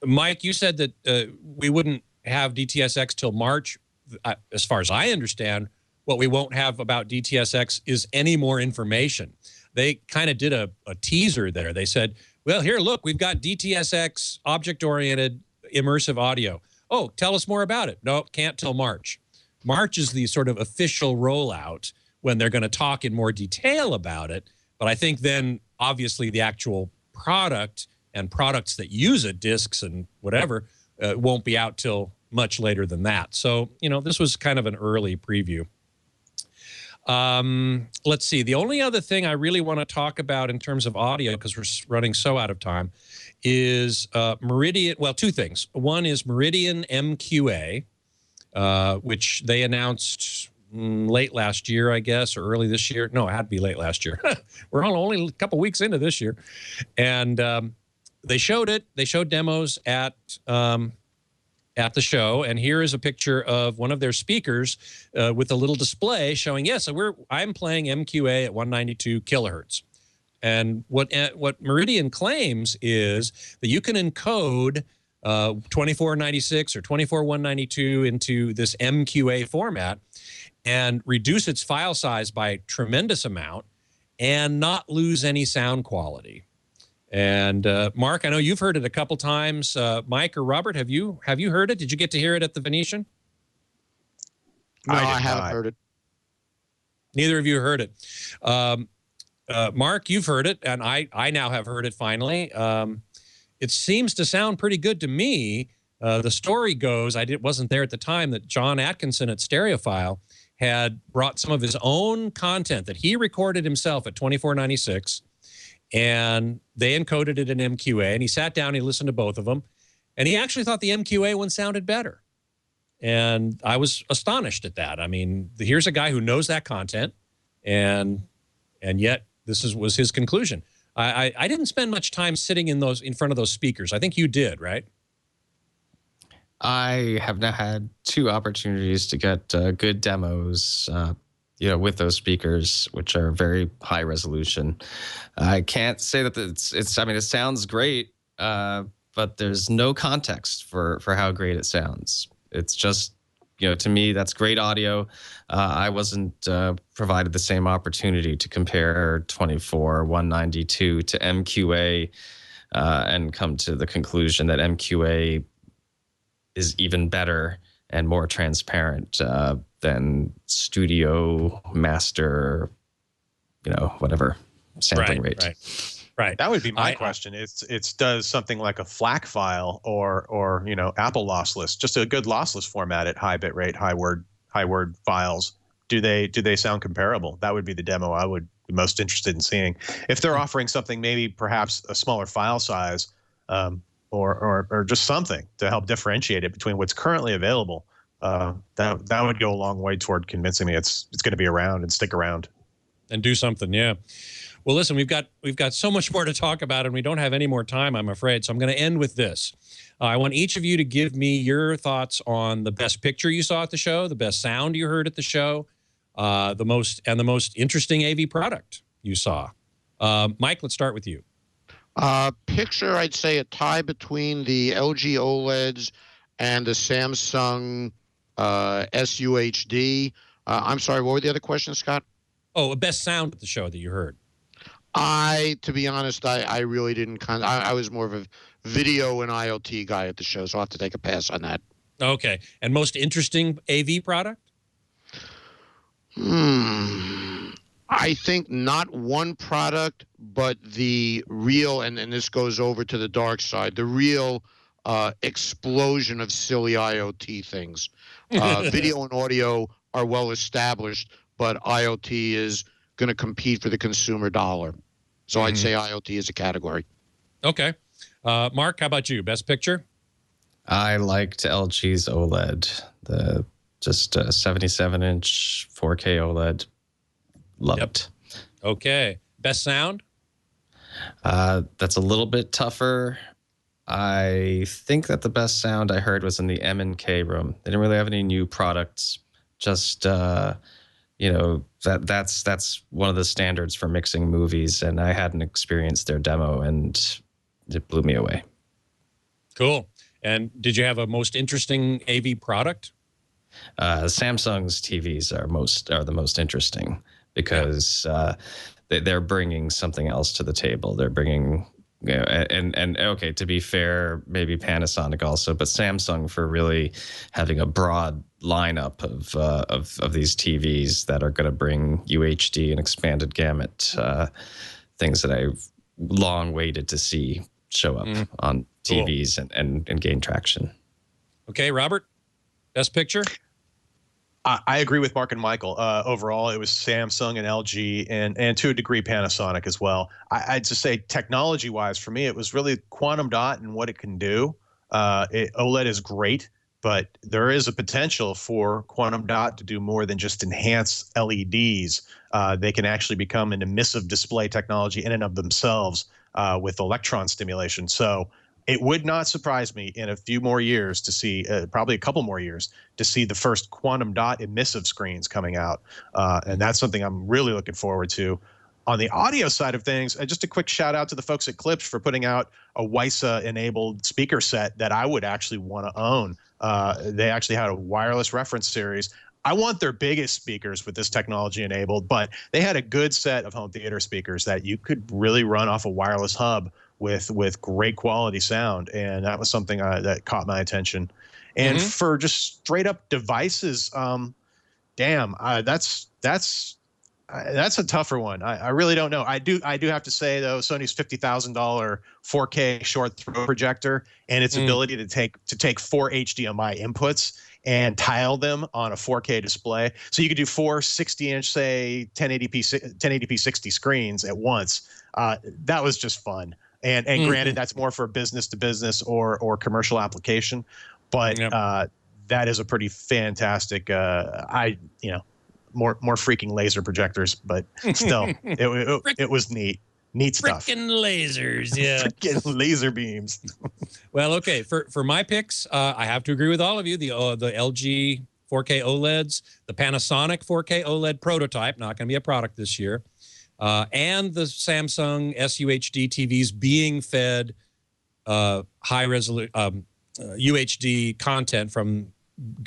[SPEAKER 1] Mike, you said that we wouldn't have DTSX till March. As far as I understand, what we won't have about DTSX is any more information. They kind of did a teaser there. They said, well, here, look, we've got DTSX object-oriented immersive audio. Oh, tell us more about it. No, can't till March. March is the sort of official rollout when they're going to talk in more detail about it. But I think then, obviously, the actual product and products that use it, discs and whatever, won't be out till much later than that. So, this was kind of an early preview. Let's see. The only other thing I really want to talk about in terms of audio, because we're running so out of time, is Meridian. Well, two things. One is Meridian MQA, which they announced late last year, I guess, or early this year. No, it had to be late last year. We're only a couple weeks into this year. And they showed it. They showed demos at the show, and here is a picture of one of their speakers with a little display showing, yes, I'm playing MQA at 192 kilohertz. And what Meridian claims is that you can encode 2496 or 24192 into this MQA format and reduce its file size by a tremendous amount and not lose any sound quality. And Mark, I know you've heard it a couple times. Mike or Robert, have you heard it? Did you get to hear it at the Venetian?
[SPEAKER 5] No, I haven't heard it.
[SPEAKER 1] Neither of you heard it. Mark, you've heard it, and I now have heard it finally. It seems to sound pretty good to me. The story goes, wasn't there at the time, that John Atkinson at Stereophile had brought some of his own content that he recorded himself at 2496 and they encoded it in MQA, and he sat down, he listened to both of them, and he actually thought the MQA one sounded better. And I was astonished at that. I mean, here's a guy who knows that content, and yet was his conclusion. I didn't spend much time sitting in front of those speakers. I think you did, right?
[SPEAKER 6] I have now had 2 opportunities to get good demos, with those speakers, which are very high resolution. I can't say that it's. I mean, it sounds great, but there's no context for how great it sounds. It's just, to me, that's great audio. I wasn't provided the same opportunity to compare 24-192 to MQA and come to the conclusion that MQA is even better and more transparent than studio master, whatever sampling rate.
[SPEAKER 1] Right.
[SPEAKER 7] That would be my question. It's does something like a FLAC file or Apple lossless, just a good lossless format at high bit rate, high word files. Do they sound comparable? That would be the demo I would be most interested in seeing. If they're offering something, maybe perhaps a smaller file size, or just something to help differentiate it between what's currently available, that would go a long way toward convincing me it's going to be around and stick around.
[SPEAKER 1] And do something, yeah. Well, listen, we've got so much more to talk about, and we don't have any more time, I'm afraid. So I'm going to end with this. I want each of you to give me your thoughts on the best picture you saw at the show, the best sound you heard at the show, the most interesting AV product you saw. Mike, let's start with you.
[SPEAKER 5] Picture, I'd say a tie between the LG OLEDs and the Samsung SUHD. I'm sorry, what were the other questions, Scott?
[SPEAKER 1] Oh, best sound at the show that you heard.
[SPEAKER 5] To be honest, I really didn't I was more of a video and IoT guy at the show, so I'll have to take a pass on that.
[SPEAKER 1] Okay. And most interesting AV product?
[SPEAKER 5] I think not one product, but the real, and this goes over to the dark side, the real explosion of silly IoT things. Video and audio are well established, but IoT is going to compete for the consumer dollar. So I'd say IoT is a category.
[SPEAKER 1] Okay. Mark, how about you? Best picture?
[SPEAKER 6] I liked LG's OLED, the just 77-inch 4K OLED. Loved it.
[SPEAKER 1] Okay. Best sound?
[SPEAKER 6] That's a little bit tougher. I think that the best sound I heard was in the M&K room. They didn't really have any new products. Just that's one of the standards for mixing movies, and I hadn't experienced their demo, and it blew me away.
[SPEAKER 1] Cool. And did you have a most interesting AV product?
[SPEAKER 6] Samsung's TVs are the most interesting because they're bringing something else to the table. They're bringing, and okay, to be fair, maybe Panasonic also, but Samsung for really having a broad lineup of these TVs that are going to bring UHD and expanded gamut, things that I've long waited to see show up on TVs and gain traction.
[SPEAKER 1] Okay, Robert, best picture?
[SPEAKER 7] I agree with Mark and Michael. Overall, it was Samsung and LG and to a degree Panasonic as well. I'd just say technology-wise, for me, it was really quantum dot and what it can do. OLED is great, but there is a potential for quantum dot to do more than just enhance LEDs. They can actually become an emissive display technology in and of themselves with electron stimulation. So it would not surprise me in a few more years to see, probably a couple more years, to see the first quantum dot emissive screens coming out. And that's something I'm really looking forward to. On the audio side of things, just a quick shout out to the folks at Klipsch for putting out a WISA-enabled speaker set that I would actually want to own. They actually had a wireless reference series. I want their biggest speakers with this technology enabled, but they had a good set of home theater speakers that you could really run off a wireless hub with great quality sound, and that was something that caught my attention. And for just straight up devices, that's a tougher one. I really don't know. I do have to say though, Sony's $50,000 4K short throw projector and its ability to take 4 HDMI inputs and tile them on a 4K display, so you could do 4 60-inch, say 1080p 60 screens at once. That was just fun. And granted, that's more for business to business or commercial application, but that is a pretty fantastic. More freaking laser projectors, but still, it was neat. Neat stuff.
[SPEAKER 1] Frickin' lasers, yeah.
[SPEAKER 7] Frickin' laser beams.
[SPEAKER 1] Well, okay. For my picks, I have to agree with all of you. The LG 4K OLEDs, the Panasonic 4K OLED prototype, not going to be a product this year, and the Samsung SUHD TVs being fed high resolution UHD content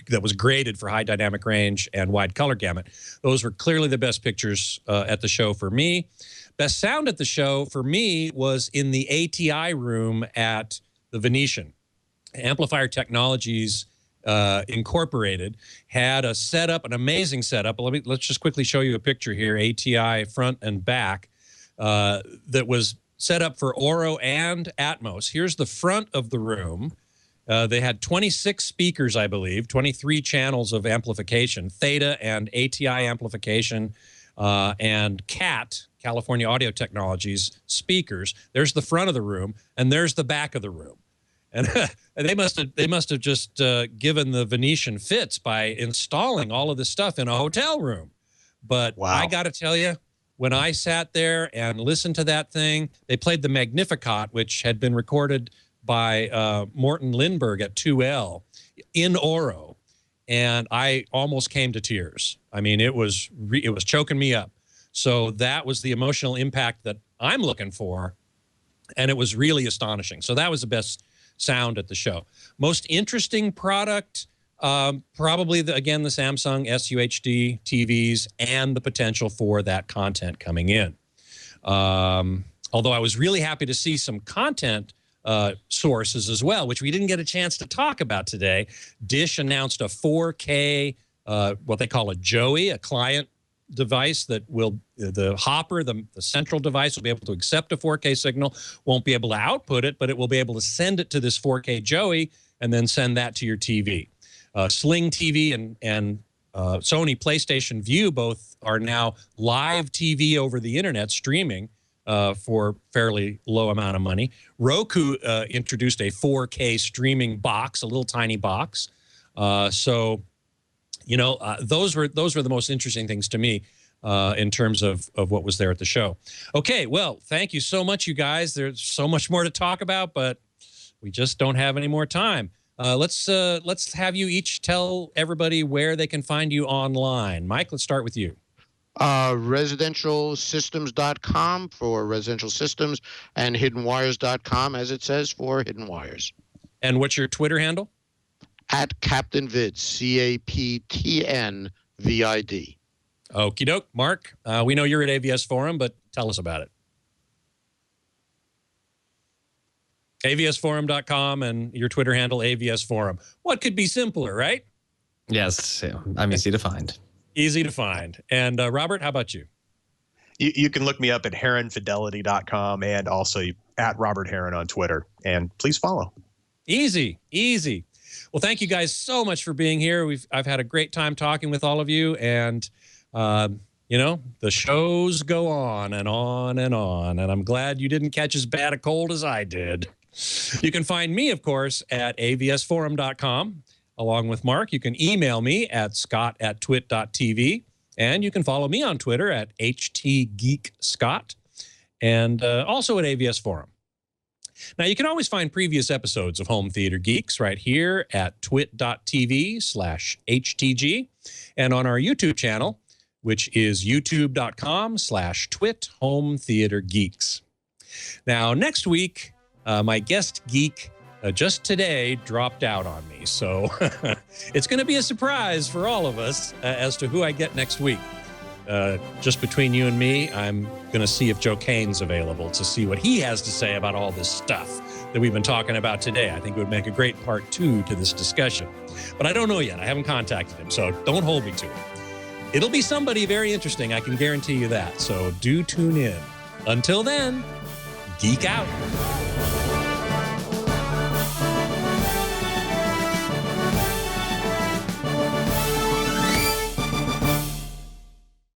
[SPEAKER 1] that was graded for high dynamic range and wide color gamut. Those were clearly the best pictures at the show for me. Best sound at the show for me was in the ATI room at the Venetian. Amplifier Technologies Incorporated had a setup, an amazing setup. Let's just quickly show you a picture here, ATI front and back, that was set up for Oro and Atmos. Here's the front of the room. They had 26 speakers, I believe, 23 channels of amplification, Theta and ATI amplification, and CAT, California Audio Technologies speakers. There's the front of the room, and there's the back of the room. And they must have just given the Venetian fits by installing all of this stuff in a hotel room. But wow. I got to tell you, when I sat there and listened to that thing, they played the Magnificat, which had been recorded by Morton Lindbergh at 2L in Oro, and I almost came to tears. I mean, it was choking me up. So that was the emotional impact that I'm looking for, and it was really astonishing. So that was the best sound at the show. Most interesting product, probably, again, the Samsung SUHD TVs and the potential for that content coming in. Although I was really happy to see some content sources as well, which we didn't get a chance to talk about today. Dish announced a 4K, what they call a Joey, a client device that will, the Hopper, the central device, will be able to accept a 4K signal, won't be able to output it, but it will be able to send it to this 4K Joey and then send that to your TV. Sling TV and Sony PlayStation View both are now live TV over the internet streaming for fairly low amount of money. Roku introduced a 4K streaming box, a little tiny box. So, you know, those were the most interesting things to me in terms of what was there at the show. Okay, well, thank you so much, you guys. There's so much more to talk about, but we just don't have any more time. Let's have you each tell everybody where they can find you online. Mike, let's start with you.
[SPEAKER 5] Residentialsystems.com for residential systems, and hiddenwires.com, as it says, for hidden wires.
[SPEAKER 1] And what's your Twitter handle?
[SPEAKER 5] At Captain Vid, CAPTNVID.
[SPEAKER 1] Okie doke. Mark, we know you're at AVS Forum, but tell us about it. avsforum.com and your Twitter handle, AVS Forum. What could be simpler, right?
[SPEAKER 6] Yes, I'm easy to find.
[SPEAKER 1] Easy to find. And Robert, how about you?
[SPEAKER 7] You can look me up at heronfidelity.com and also at Robert Heron on Twitter. And please follow.
[SPEAKER 1] Easy, easy. Well, thank you guys so much for being here. I've had a great time talking with all of you, and you know, the shows go on and on and on, and I'm glad you didn't catch as bad a cold as I did. You can find me, of course, at avsforum.com. Along with Mark, you can email me at scott@twit.tv, and you can follow me on Twitter at htgeekscott, and also at AVS Forum. Now, you can always find previous episodes of Home Theater Geeks right here at twit.tv/htg, and on our YouTube channel, which is youtube.com/twit Home Theater Geeks. Now, next week, my guest geek just today dropped out on me, so it's going to be a surprise for all of us as to who I get next week. Just between you and me, I'm going to see if Joe Kane's available to see what he has to say about all this stuff that we've been talking about today. I think it would make a great part 2 to this discussion. But I don't know yet. I haven't contacted him, so don't hold me to it. It'll be somebody very interesting, I can guarantee you that. So do tune in. Until then, geek out.